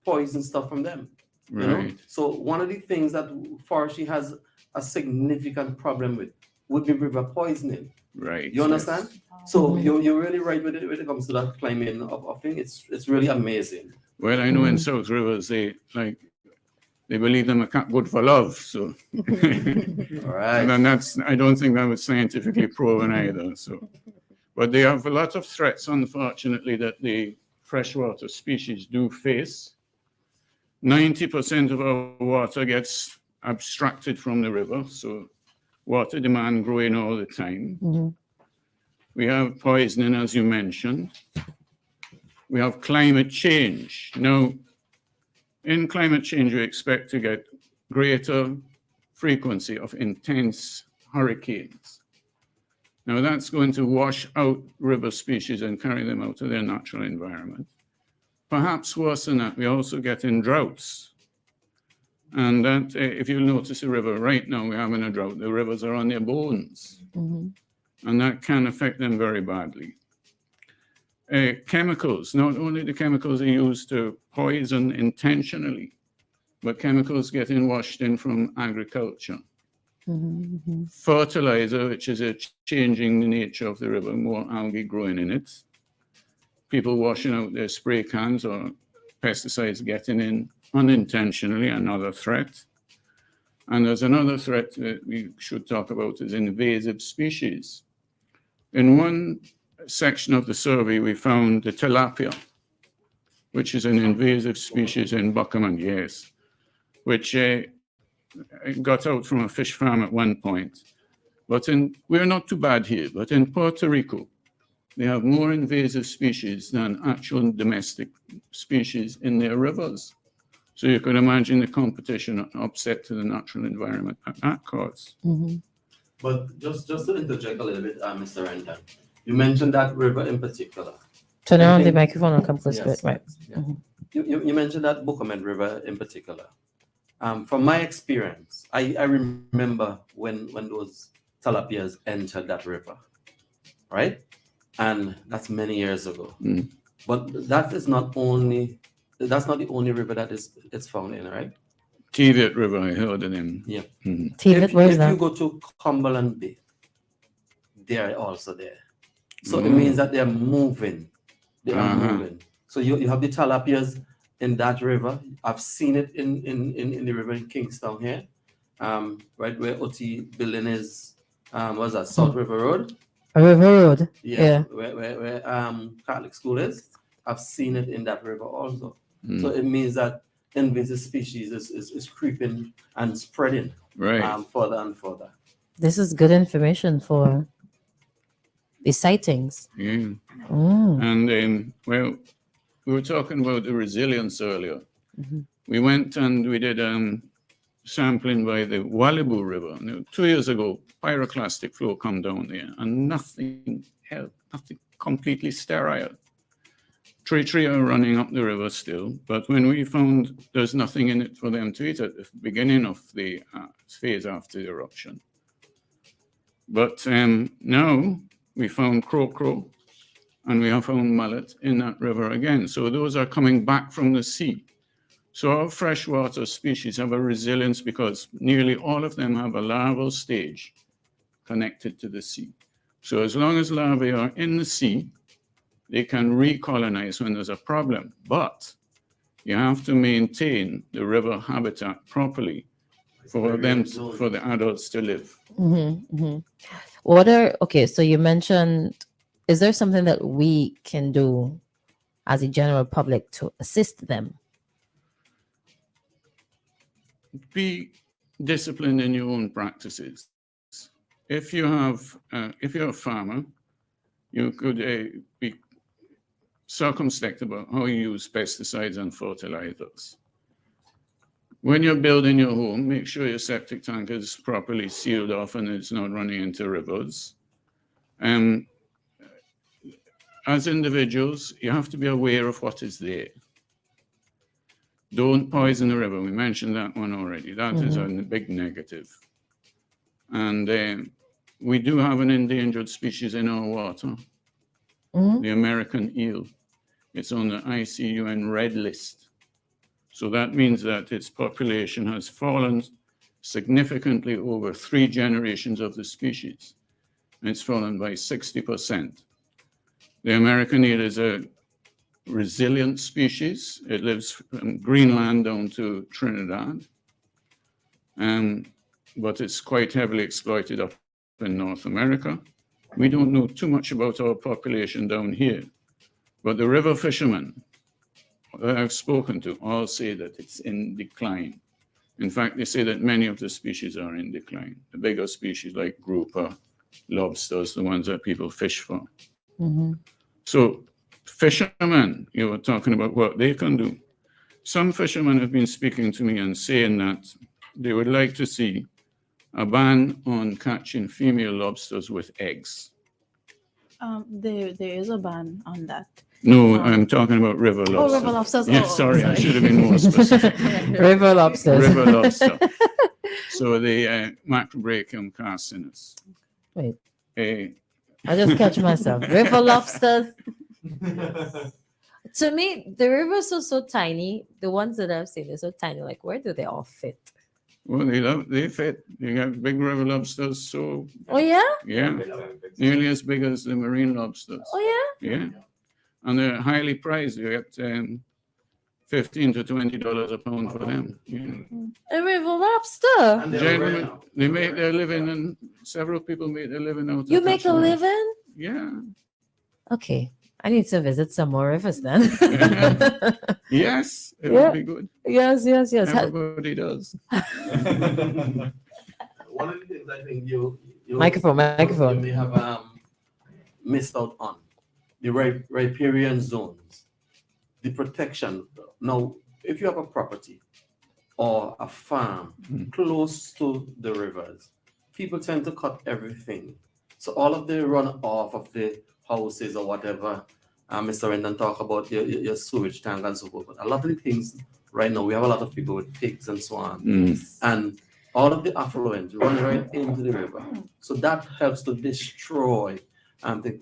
S1: poison stuff from them. You know? So one of the things that forestry has a significant problem with would be river poisoning.
S17: Right.
S1: You understand? So you're really right when it comes to that climbing of thing. It's really amazing.
S17: Well, I know in South Rivers they believe them are good for love. So
S1: all right.
S17: And I don't think that was scientifically proven either. So but they have a lot of threats, unfortunately, that the freshwater species do face. 90% of our water gets abstracted from the river, so water demand growing all the time. We have poisoning, as you mentioned. We have climate change. Now, in climate change, we expect to get greater frequency of intense hurricanes. Now, that's going to wash out river species and carry them out of their natural environment. Perhaps worse than that, we also get in droughts. And that, if you notice the river right now, we're having a drought. The rivers are on their bones. And that can affect them very badly. Chemicals, not only the chemicals are used to poison intentionally, but chemicals getting washed in from agriculture. Fertilizer, which is changing the nature of the river, more algae growing in it. People washing out their spray cans or pesticides getting in unintentionally, another threat. And there's another threat that we should talk about is invasive species. In one section of the survey, we found the tilapia, which is an invasive species in Buckham and Yes, which got out from a fish farm at one point. But we're not too bad here, but in Puerto Rico, they have more invasive species than actual domestic species in their rivers. So you could imagine the competition upset to the natural environment at that cause.
S1: But just to interject a little bit, Mr. Renton, you mentioned that river in particular.
S2: Turn around the microphone and come close to it.
S1: Yes,
S2: Right.
S1: yeah. You mentioned that Buckham River in particular. From my experience, I remember when those tilapias entered that river, right? And that's many years ago. But that's not the only river that it's found in, right?
S17: Teviot River, I heard of them.
S1: Yeah.
S2: Teviot, where is
S1: if
S2: that?
S1: you go to Cumberland Bay, they are also there. So it means that they're moving. They are moving. So you have the tilapias in that river. I've seen it in the river in Kingstown here, right where OT building is. What's that? South River Road.
S2: River Road.
S1: Yeah. Where Catholic school is. I've seen it in that river also. So it means that invasive species is creeping and spreading further and further.
S2: This is good information for the sightings.
S17: Yeah. And well, we were talking about the resilience earlier. We went and we did sampling by the Walibu River. 2 years ago, pyroclastic flow come down there and nothing helped, nothing, completely sterile. Tree are running up the river still, but when we found there's nothing in it for them to eat at the beginning of the phase after the eruption. But now we found crow and we have found mullet in that river again. So those are coming back from the sea. So our freshwater species have a resilience because nearly all of them have a larval stage connected to the sea. So as long as larvae are in the sea, they can recolonize when there's a problem. But you have to maintain the river habitat properly for them, for the adults to live.
S2: Okay, so you mentioned, is there something that we can do as a general public to assist them?
S17: Be disciplined in your own practices. If you're a farmer, you could be circumspect about how you use pesticides and fertilizers. When you're building your home, make sure your septic tank is properly sealed off and it's not running into rivers. As individuals, you have to be aware of what is there. Don't poison the river. We mentioned that one already. That is a big negative. And we do have an endangered species in our water, the American eel. It's on the ICUN red list. So that means that its population has fallen significantly over 3 generations of the species. It's fallen by 60%. The American eel is a resilient species. It lives from Greenland down to Trinidad. But it's quite heavily exploited up in North America. We don't know too much about our population down here, but the river fishermen that I've spoken to all say that it's in decline. In fact, they say that many of the species are in decline. The bigger species like grouper, lobsters, the ones that people fish for. So fishermen, you were talking about what they can do. Some fishermen have been speaking to me and saying that they would like to see a ban on catching female lobsters with eggs.
S3: There is a ban on that.
S17: No, I'm talking about river lobsters.
S3: Oh, river lobsters.
S17: Yes, sorry, I should have been more specific.
S2: River lobsters.
S17: River lobster. So the Macrobrachium carcinus.
S2: Wait. I just catch myself. River lobsters. To me, the rivers are so tiny. The ones that I've seen are so tiny. Like, where do they all fit?
S17: Well, they fit. You got big river lobsters, so.
S2: Oh, yeah?
S17: Yeah. Nearly as big as the marine lobsters.
S2: Oh, yeah?
S17: Yeah. And they're highly prized. You get $15 to $20 a pound for them.
S2: A river lobster.
S17: Gentlemen, they make their living, and several people make their living out of
S2: You make a
S17: catching them.
S2: living?
S17: Yeah.
S2: Okay. I need to visit some more rivers then.
S17: Yes, it
S2: Yeah.
S17: would be good.
S2: Yes.
S17: Everybody does.
S1: One of the things I think you
S2: Microphone.
S1: you may have missed out on the riparian zones, the protection. Now, if you have a property or a farm close to the rivers, people tend to cut everything. So all of the runoff of the houses or whatever, Mr. Rendon talk about your sewage tank and so forth. But a lot of the things right now, we have a lot of people with pigs and so on, and all of the affluent run right into the river. So that helps to destroy.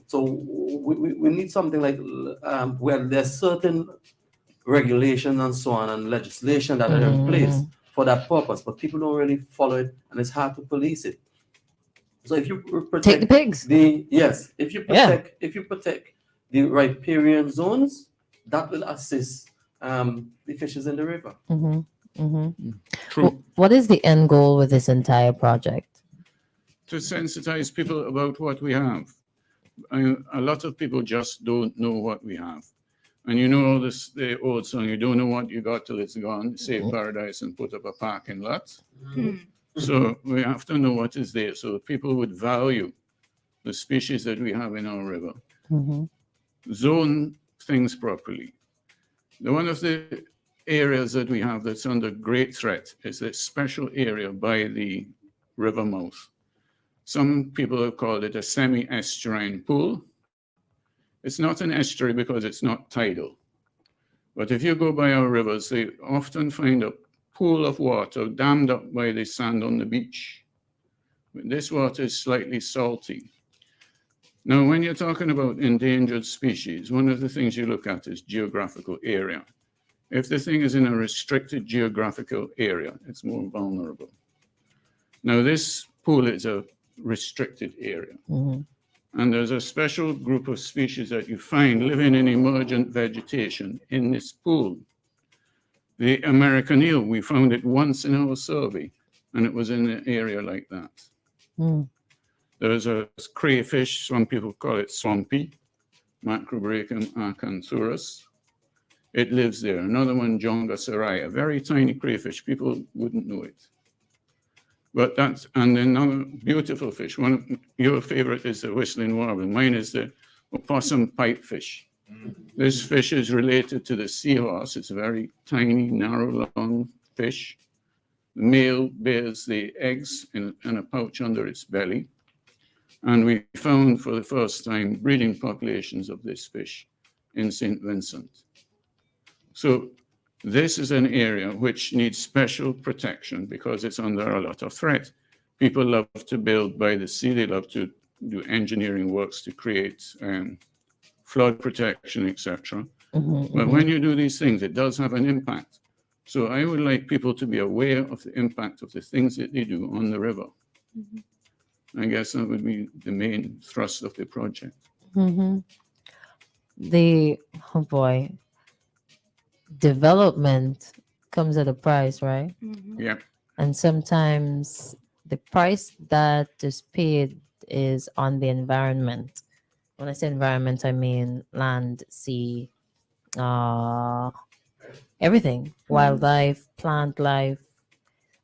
S1: So we need something like where there's certain regulations and so on and legislation that are in place for that purpose, but people don't really follow it, and it's hard to police it. So if you protect
S2: Take the pigs.
S1: If you protect the riparian zones, that will assist the fishes in the river.
S17: True.
S2: What is the end goal with this entire project?
S17: To sensitize people about what we have. A lot of people just don't know what we have. And you know the old song, you don't know what you got till it's gone. Save paradise and put up a parking lot. So we have to know what is there so people would value the species that we have in our river. Zone things properly. One of the areas that we have that's under great threat is this special area by the river mouth. Some people have called it a semi-estuarine pool. It's not an estuary because it's not tidal. But if you go by our rivers, they often find a pool of water dammed up by the sand on the beach. This water is slightly salty. Now, when you're talking about endangered species, one of the things you look at is geographical area. If the thing is in a restricted geographical area, it's more vulnerable. Now, this pool is a restricted area. And there's a special group of species that you find living in emergent vegetation in this pool. The American eel, we found it once in our survey, and it was in an area like that. There's a crayfish, some people call it swampy, Macrobrachium arcanthurus. It lives there. Another one, Jonga sarai, a very tiny crayfish. People wouldn't know it. But that's, and another beautiful fish. One of your favorite is the whistling warbler. Mine is the opossum pipefish. This fish is related to the seahorse. It's a very tiny, narrow, long fish. The male bears the eggs in a pouch under its belly. And we found for the first time breeding populations of this fish in St. Vincent. So this is an area which needs special protection because it's under a lot of threat. People love to build by the sea. They love to do engineering works to create flood protection, etc. But when you do these things, it does have an impact. So I would like people to be aware of the impact of the things that they do on the river. I guess that would be the main thrust of the project.
S2: Oh boy, development comes at a price, right?
S17: Yeah.
S2: And sometimes the price that is paid is on the environment. When I say environment, I mean land, sea, everything, wildlife, plant life.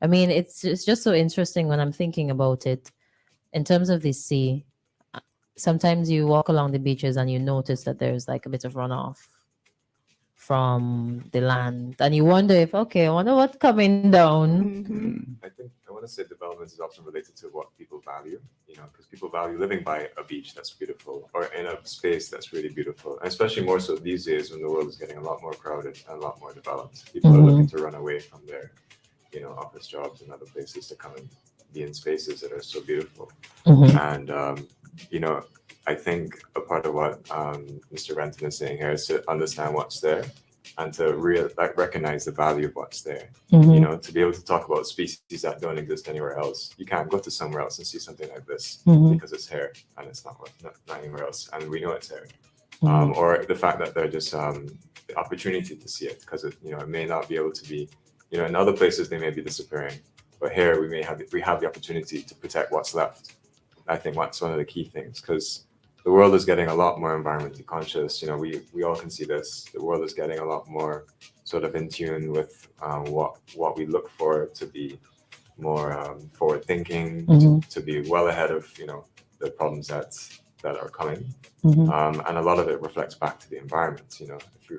S2: I mean, it's just so interesting when I'm thinking about it. In terms of the sea, sometimes you walk along the beaches and you notice that there's like a bit of runoff from the land, and you wonder if, okay, I wonder what's coming down.
S12: I think I want to say development is often related to what people value, because people value living by a beach that's beautiful or in a space that's really beautiful, and especially more so these days when the world is getting a lot more crowded and a lot more developed. People are looking to run away from their, office jobs and other places to come and be in spaces that are so beautiful. And, I think a part of what Mr. Renton is saying here is to understand what's there and to recognize the value of what's there. To be able to talk about species that don't exist anywhere else. You can't go to somewhere else and see something like this because it's here and it's not anywhere else. And we know it's here. or the fact that they're just the opportunity to see it, because it may not be able to be, in other places they may be disappearing, but here we have the opportunity to protect what's left. I think that's one of the key things, because the world is getting a lot more environmentally conscious. We all can see this. The world is getting a lot more sort of in tune with what we look for to be more forward thinking, to be well ahead of the problems that are coming, and a lot of it reflects back to the environment.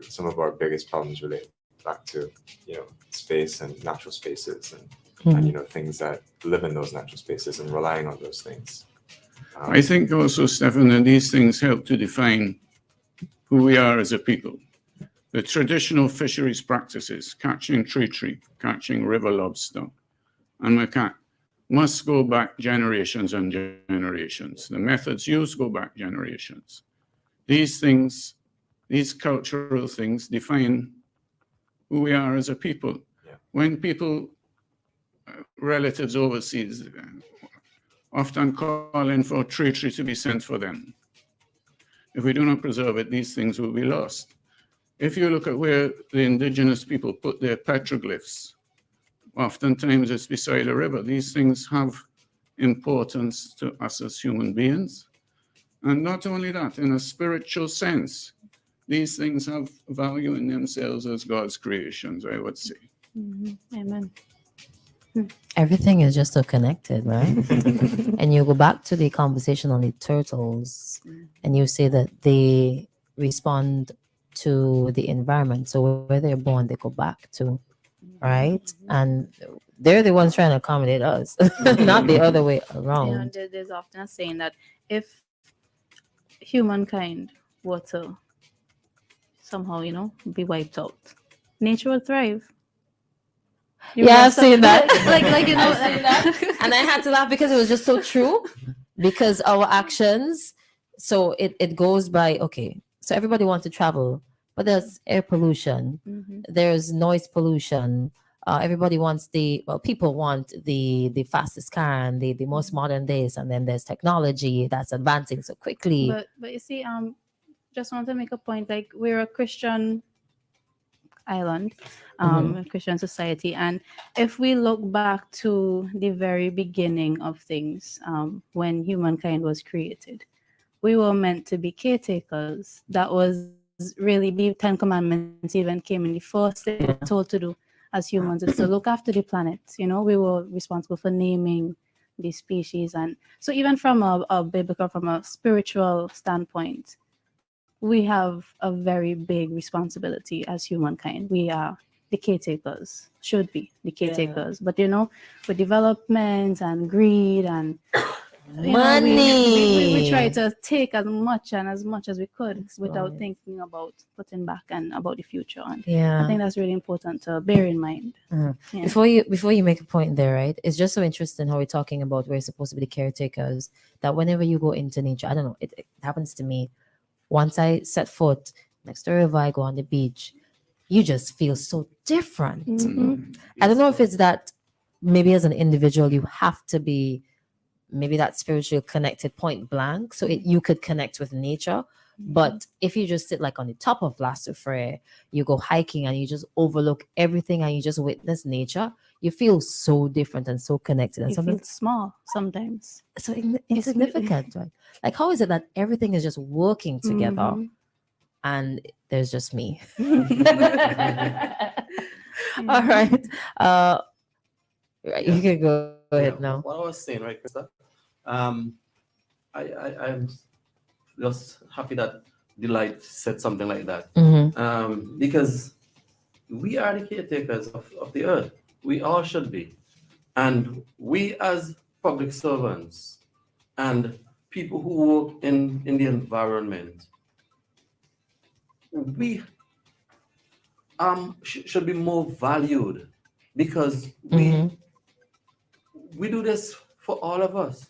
S12: Some of our biggest problems relate back to space and natural spaces, and things that live in those natural spaces and relying on those things.
S17: I think also, Stefan, that these things help to define who we are as a people. The traditional fisheries practices, catching tree, catching river lobster, and macaque, must go back generations and generations. The methods used go back generations. These things, these cultural things, define who we are as a people.
S12: Yeah.
S17: When people, relatives overseas, often call in for tree to be sent for them. If we do not preserve it, these things will be lost. If you look at where the indigenous people put their petroglyphs, oftentimes it's beside a river. These things have importance to us as human beings. And not only that, in a spiritual sense, these things have value in themselves as God's creations, I would say.
S3: Amen.
S2: Everything is just so connected, right? And you go back to the conversation on the turtles, and you say that they respond to the environment. So where they're born, they go back to, right? And they're the ones trying to accommodate us, not the other way around.
S3: There's often a saying that if humankind were to somehow, be wiped out, nature will thrive.
S2: I've seen that.
S3: like
S2: I've seen that. And I had to laugh because it was just so true. Because our actions, so it goes by, okay, so everybody wants to travel, but there's air pollution, there's noise pollution. Everybody wants people want the fastest car and the most modern days, and then there's technology that's advancing so quickly.
S3: But you see, just want to make a point, like we're a Christian island, a Christian society, and if we look back to the very beginning of things, when humankind was created, we were meant to be caretakers. That was really the 10 Commandments even came in the first thing we're told to do as humans, is to look after the planet. We were responsible for naming the species, and so even from a biblical, from a spiritual standpoint, we have a very big responsibility as humankind. We are the caretakers, should be the caretakers. But with development and greed and
S2: money,
S3: we try to take as much as we could without thinking about putting back and about the future. And I think that's really important to bear in mind. Yeah.
S2: Before you make a point there, right? It's just so interesting how we're talking about we're supposed to be the caretakers, that whenever you go into nature, I don't know, it happens to me. Once I set foot next to a river, I go on the beach, you just feel so different. I don't know if it's that maybe as an individual, you have to be maybe that spiritual connected point blank, so you could connect with nature. But if you just sit like on the top of Lasso Frere, you go hiking and you just overlook everything and you just witness nature, you feel so different and so connected. And
S3: you feel small sometimes.
S2: So insignificant, right? Like, how is it that everything is just working together and there's just me? All right. You can go ahead now.
S1: What I was saying, right, Christal? I'm just happy that Delight said something like that. Because we are the caretakers of the earth. We all should be. And we as public servants and people who work in the environment, we should be more valued, because we do this for all of us.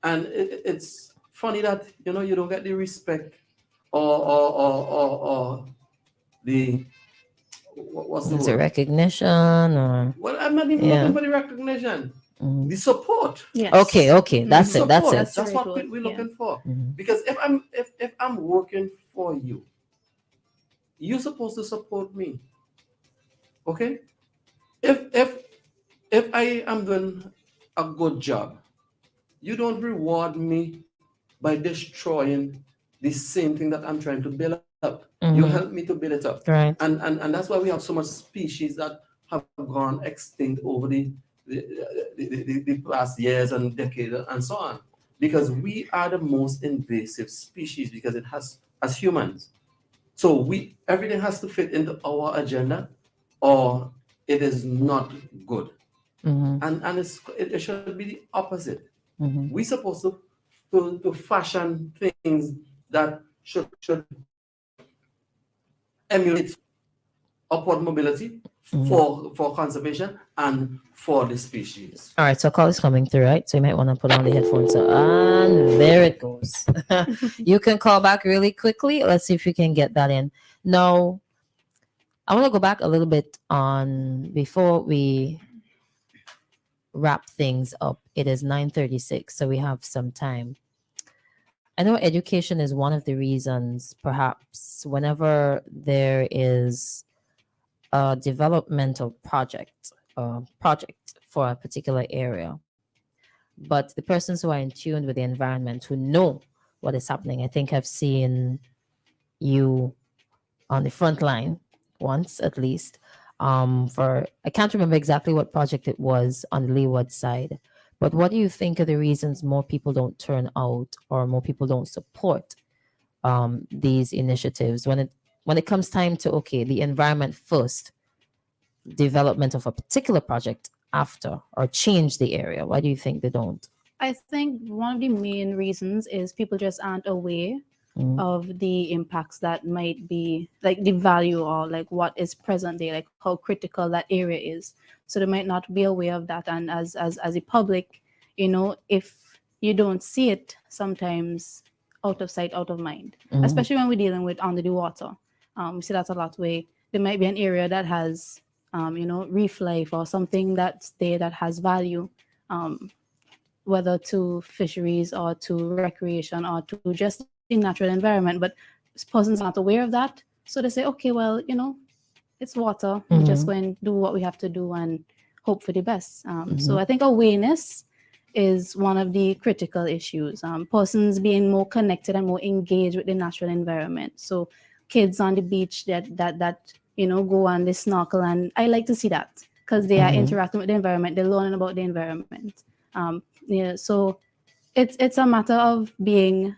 S1: And it's funny that you don't get the respect or the what's the word?
S2: Is it recognition or?
S1: Well, I'm not even looking for the recognition. The support.
S2: Yes. Okay. That's it. That's it.
S1: That's what we're looking for. Because if I'm working for you. You're supposed to support me. Okay? If I am doing a good job, you don't reward me by destroying the same thing that I'm trying to build up. You
S2: Mhm.
S1: help me to build it up.
S2: Right.
S1: And that's why we have so much species that have gone extinct over the past years and decades and so on. Because we are the most invasive species because it has, as humans. So everything has to fit into our agenda or it is not good.
S2: Mhm.
S1: And it should be the opposite.
S2: Mhm.
S1: We're supposed to fashion things that should emulate upward mobility for conservation and for the species.
S2: All right, so a call is coming through, right? So you might want to put on the headphones. So, and there it goes. You can call back really quickly. Let's see if you can get that in. Now, I want to go back a little bit on before we wrap things up. It is 9:36, so we have some time. I know education is one of the reasons, perhaps, whenever there is a developmental project for a particular area. But the persons who are in tune with the environment, who know what is happening, I think I've seen you on the front line once at least. I can't remember exactly what project it was on the Leeward side, but what do you think are the reasons more people don't turn out or more people don't support these initiatives when it comes time to the environment first, development of a particular project after, or change the area? Why do you think they don't?
S3: I think one of the main reasons is people just aren't aware of the impacts that might be, like the value or like what is present there, like how critical that area is. So they might not be aware of that. And as a public, if you don't see it, sometimes out of sight, out of mind, especially when we're dealing with under the water. We see that a lot where there might be an area that has, reef life or something that's there that has value, whether to fisheries or to recreation or to just the natural environment, but this person's not aware of that. So they say, okay, well, it's water. We're just going to do what we have to do and hope for the best. So I think awareness is one of the critical issues. Persons being more connected and more engaged with the natural environment. So kids on the beach that go and they snorkel, and I like to see that because they are interacting with the environment. They're learning about the environment. So it's a matter of being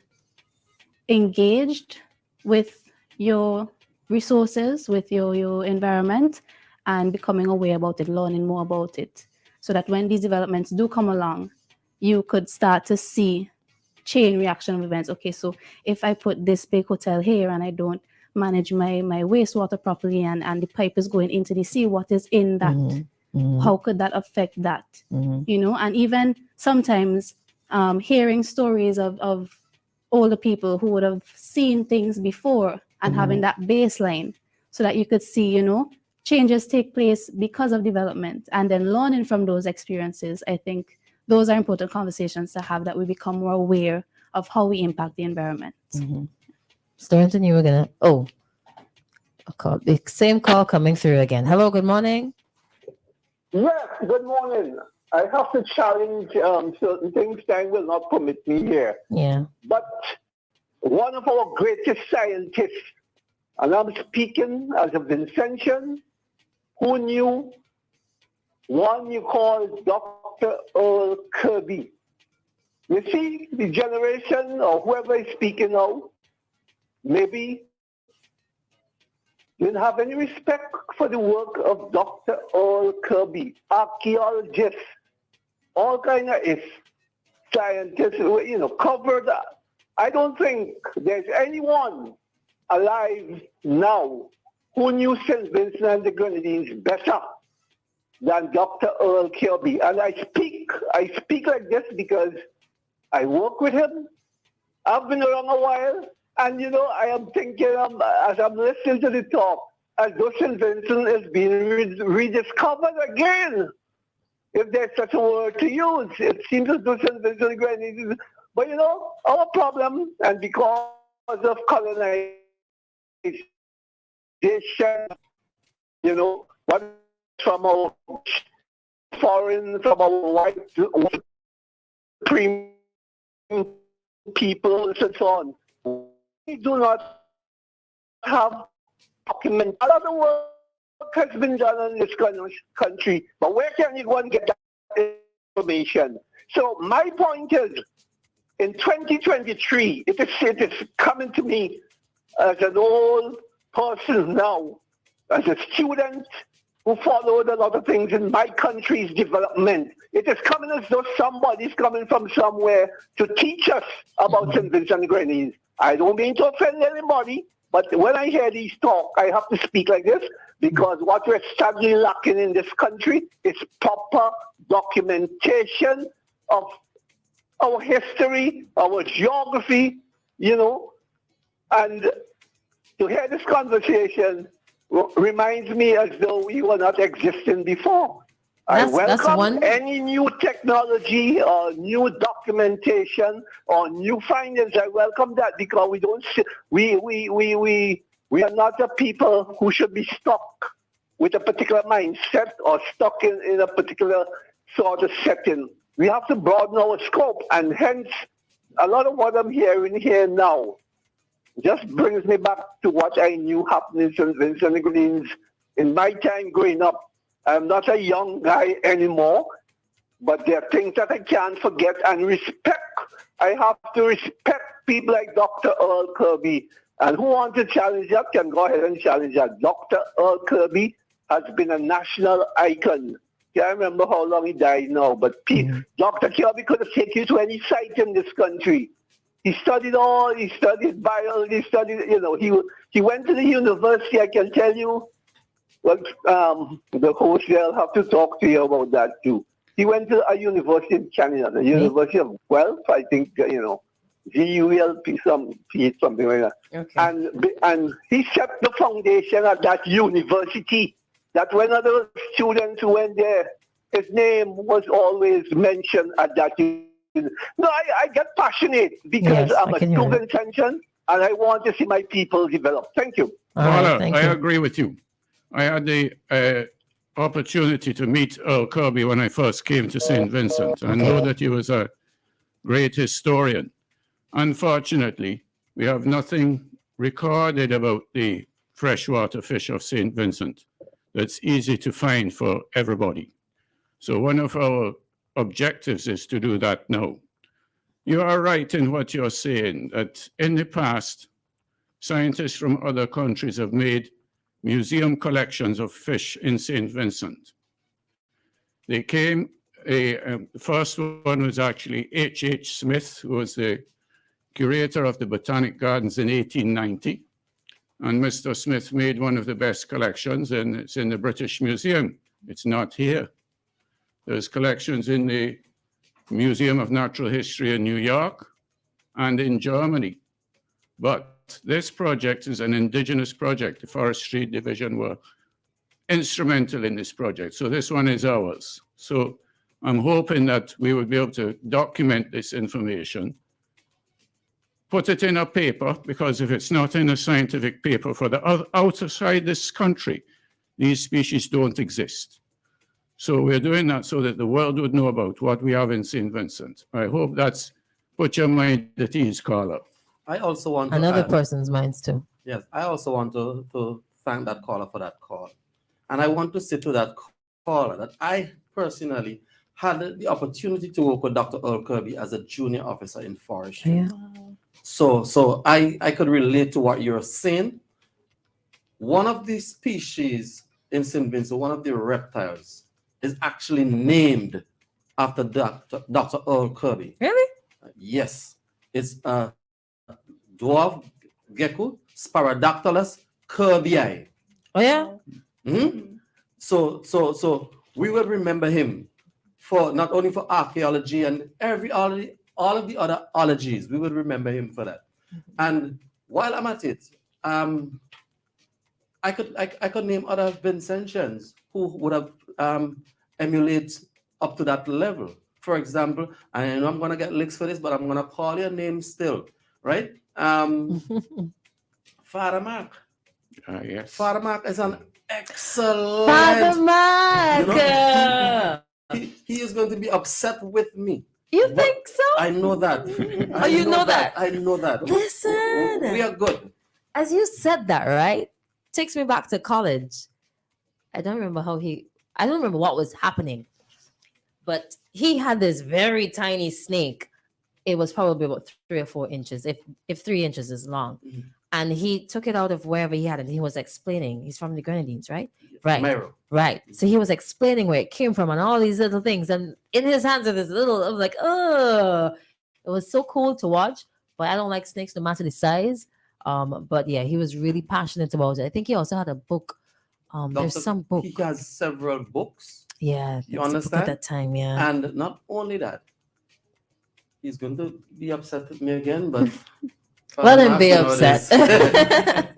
S3: engaged with your resources, with your environment, and becoming aware about it, learning more about it, so that when these developments do come along, you could start to see chain reaction of events. Okay, so if I put this big hotel here and I don't manage my wastewater properly, and the pipe is going into the sea, what is in that? How could that affect that? And even sometimes hearing stories of older people who would have seen things before and having that baseline, so that you could see, changes take place because of development, and then learning from those experiences. I think those are important conversations to have, that we become more aware of how we impact the environment.
S2: Starington, you were gonna a call, the same call coming through again. Hello, good morning.
S18: Yes, good morning. I have to challenge certain things time will not permit me here.
S2: Yeah.
S18: But one of our greatest scientists, and I'm speaking as a Vincentian, who knew one you call Dr. Earl Kirby. You see, the generation or whoever is speaking now, maybe didn't have any respect for the work of Dr. Earl Kirby, archaeologist, all kind of scientists, covered. I don't think there's anyone alive now who knew St. Vincent and the Grenadines better than Dr. Earl Kirby. And I speak like this because I work with him. I've been around a while. And, I am thinking, as I'm listening to the talk, as though St. Vincent is being rediscovered again. If there's such a word to use, it seems as though St. Vincent and Grenadines. But, our problem, and because of colonization, you know, what from our foreign, from our white supreme people and so on. We do not have document. A lot of work has been done in this country, but where can you go and get that information? So my point is, in 2023, it is coming to me as an old person now, as a student who followed a lot of things in my country's development. It is coming as though somebody's coming from somewhere to teach us about St. Vincent and Grenadines. I don't mean to offend anybody, but when I hear these talk, I have to speak like this because what we're sadly lacking in this country is proper documentation of our history, our geography, you know, and to hear this conversation reminds me as though we were not existing before. I welcome any new technology or new documentation or new findings. I welcome that because we are not a people who should be stuck with a particular mindset or stuck in a particular sort of setting. We have to broaden our scope, and hence a lot of what I'm hearing here now just brings me back to what I knew happened in St. Vincent and Grenadines in my time growing up. I'm not a young guy anymore, but there are things that I can't forget and respect. I have to respect people like Dr. Earl Kirby, and who wants to challenge that can go ahead and challenge that. Dr. Earl Kirby has been a national icon. Can't remember how long he died now, but Dr. Kirby could have taken you to any site in this country. He studied biology, he studied, you know, he went to the university, I can tell you. Well, the host there will have to talk to you about that too. He went to a university in Canada, the University of Guelph, I think, you know, GULP, something like that. Okay. And he set the foundation at that university. That when other students went there, his name was always mentioned at that university. No, I get passionate because I'm a student tension and I want to see my people develop. Thank you.
S17: Paula, I agree with you. I had the opportunity to meet Earl Kirby when I first came to St. Vincent. I know that he was a great historian. Unfortunately, we have nothing recorded about the freshwater fish of St. Vincent that's easy to find for everybody. So one of our objectives is to do that now. You are right in what you're saying, that in the past, scientists from other countries have made museum collections of fish in St. Vincent. They came, the first one was actually H.H. Smith, who was the curator of the Botanic Gardens in 1890. And Mr. Smith made one of the best collections, and it's in the British Museum. It's not here. There's collections in the Museum of Natural History in New York and in Germany. But this project is an indigenous project. The Forestry Division were instrumental in this project. So this one is ours. So I'm hoping that we will be able to document this information, put it in a paper, because if it's not in a scientific paper for the outside this country, these species don't exist. So we're doing that so that the world would know about what we have in St. Vincent. I hope that's put your mind at ease, Carla.
S1: I also want to
S2: another
S1: add,
S2: person's minds too.
S1: Yes, I also want to thank that caller for that call. And I want to say to that caller that I personally had the opportunity to work with Dr. Earl Kirby as a junior officer in forestry.
S2: Yeah.
S1: So I could relate to what you're saying. One of the species in St. Vincent, one of the reptiles, is actually named after Dr. Earl Kirby.
S2: Really?
S1: Yes. It's a dwarf gecko, Sparadactylus kirbii.
S2: Oh yeah?
S1: Mm-hmm. So we will remember him for not only for archaeology and all of the other ologies. We will remember him for that. And while I'm at it, I could name other Vincentians who would have emulate up to that level. For example, I know I'm gonna get licks for this, but I'm gonna call your name still, right? Father Mark.
S17: Yes.
S1: Father Mark is an excellent.
S2: Father Mark.
S1: You know, he is going to be upset with me.
S2: You think so?
S1: I know that.
S2: Oh, you know that?
S1: I know that.
S2: Listen.
S1: We are good.
S2: As you said that, right? Takes me back to college. I don't remember what was happening, but he had this very tiny snake. It was probably about 3 or 4 inches, if 3 inches is long.
S1: Mhm.
S2: And he took it out of wherever he had it. He was explaining. He's from the Grenadines, right? Right.
S1: Mero.
S2: Right. So he was explaining where it came from and all these little things. And in his hands are this little, I was like, oh, it was so cool to watch. But I don't like snakes no matter the size. But yeah, he was really passionate about it. I think he also had a book. There's some book.
S1: He has several books.
S2: Yeah.
S1: You
S2: there's a book
S1: understand?
S2: At that time, yeah.
S1: And not only that, he's going to be upset with me again, but
S2: Well, then
S1: Mark,
S2: be
S1: you know this.
S2: upset.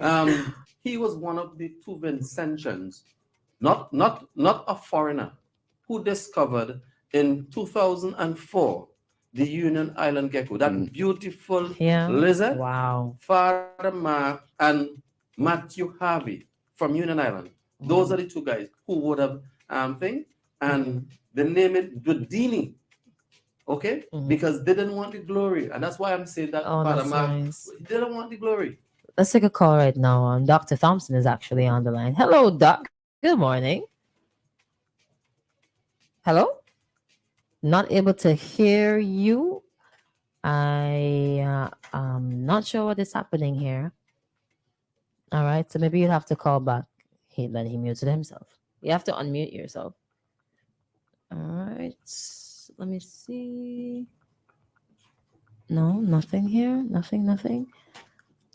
S1: He was one of the 2 Vincentians, not a foreigner, who discovered in 2004 the Union Island gecko, that beautiful
S2: Yeah.
S1: lizard.
S2: Wow.
S1: Father Mark and Matthew Harvey from Union Island. Those are the 2 guys who would have thing, and they name it Dudini. Okay, because they didn't want the glory, and that's why I'm saying that
S2: Oh,
S1: Father
S2: that's
S1: Mark
S2: nice.
S1: didn't want the glory.
S2: Let's take a call right now. Dr. Thompson is actually on the line. Hello, Doc. Good morning. Hello? Not able to hear you. I'm not sure what is happening here. All right, so maybe you'll have to call back. He muted himself. You have to unmute yourself. All right, let me see. No, nothing here. Nothing.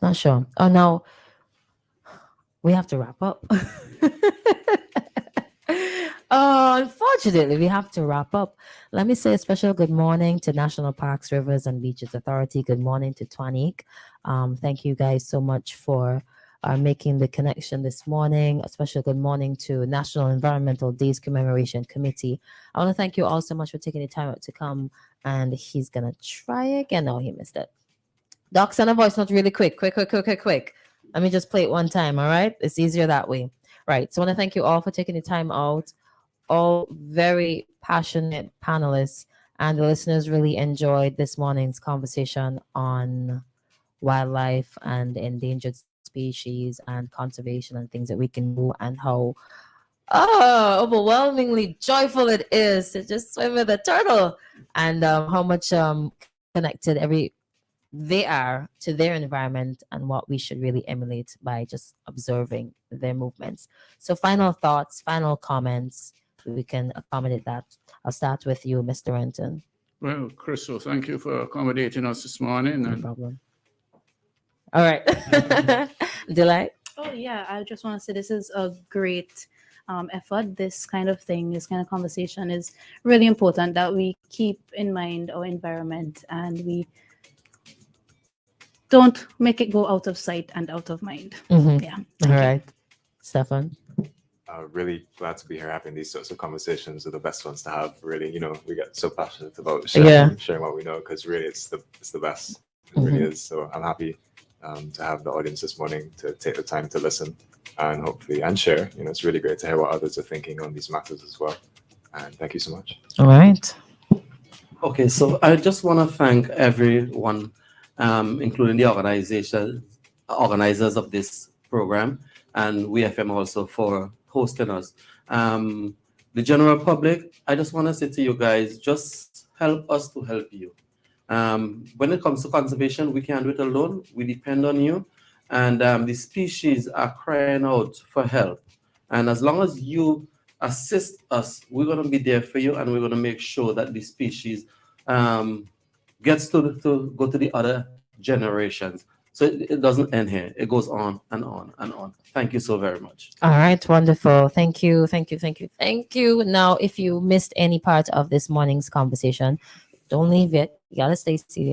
S2: Not sure. Oh, no. We have to wrap up. Unfortunately, we have to wrap up. Let me say a special good morning to National Parks, Rivers, and Beaches Authority. Good morning to Twanik. Thank you guys so much for making the connection this morning. A special good morning to National Environmental Days Commemoration Committee. I want to thank you all so much for taking the time out to come. And he's going to try again. No, he missed it. Doc, send a voice note really quick. Let me just play it one time, all right? It's easier that way. Right. So I want to thank you all for taking the time out. All very passionate panelists, and the listeners really enjoyed this morning's conversation on wildlife and endangered species and conservation and things that we can do, and how overwhelmingly joyful it is to just swim with a turtle, and how much connected they are to their environment, and what we should really emulate by just observing their movements. So final thoughts, final comments, we can accommodate that. I'll start with you, Mr. Renton.
S17: Well, Christal, thank you for accommodating us this morning.
S2: No problem. All right. Delight?
S3: Oh, yeah. I just want to say this is a great effort. This kind of thing, this kind of conversation is really important, that we keep in mind our environment and we don't make it go out of sight and out of mind. Yeah.
S2: All right. Stefan?
S12: Really glad to be here having these sorts of conversations are the best ones to have. Really, we get so passionate about sharing what we know, because really it's the best. It really is. So I'm happy to have the audience this morning to take the time to listen and hopefully share. It's really great to hear what others are thinking on these matters as well. And thank you so much.
S2: All right.
S1: Okay, so I just want to thank everyone, including the organizers of this program, and WeFM also for hosting us. The general public, I just want to say to you guys, just help us to help you. When it comes to conservation, we can't do it alone. We depend on you. And the species are crying out for help. And as long as you assist us, we're going to be there for you, and we're going to make sure that the species gets to go to the other generations. So it doesn't end here. It goes on and on and on. Thank you so very much.
S2: All right, wonderful. Thank you. Now, if you missed any part of this morning's conversation, don't leave it. You gotta stay seated.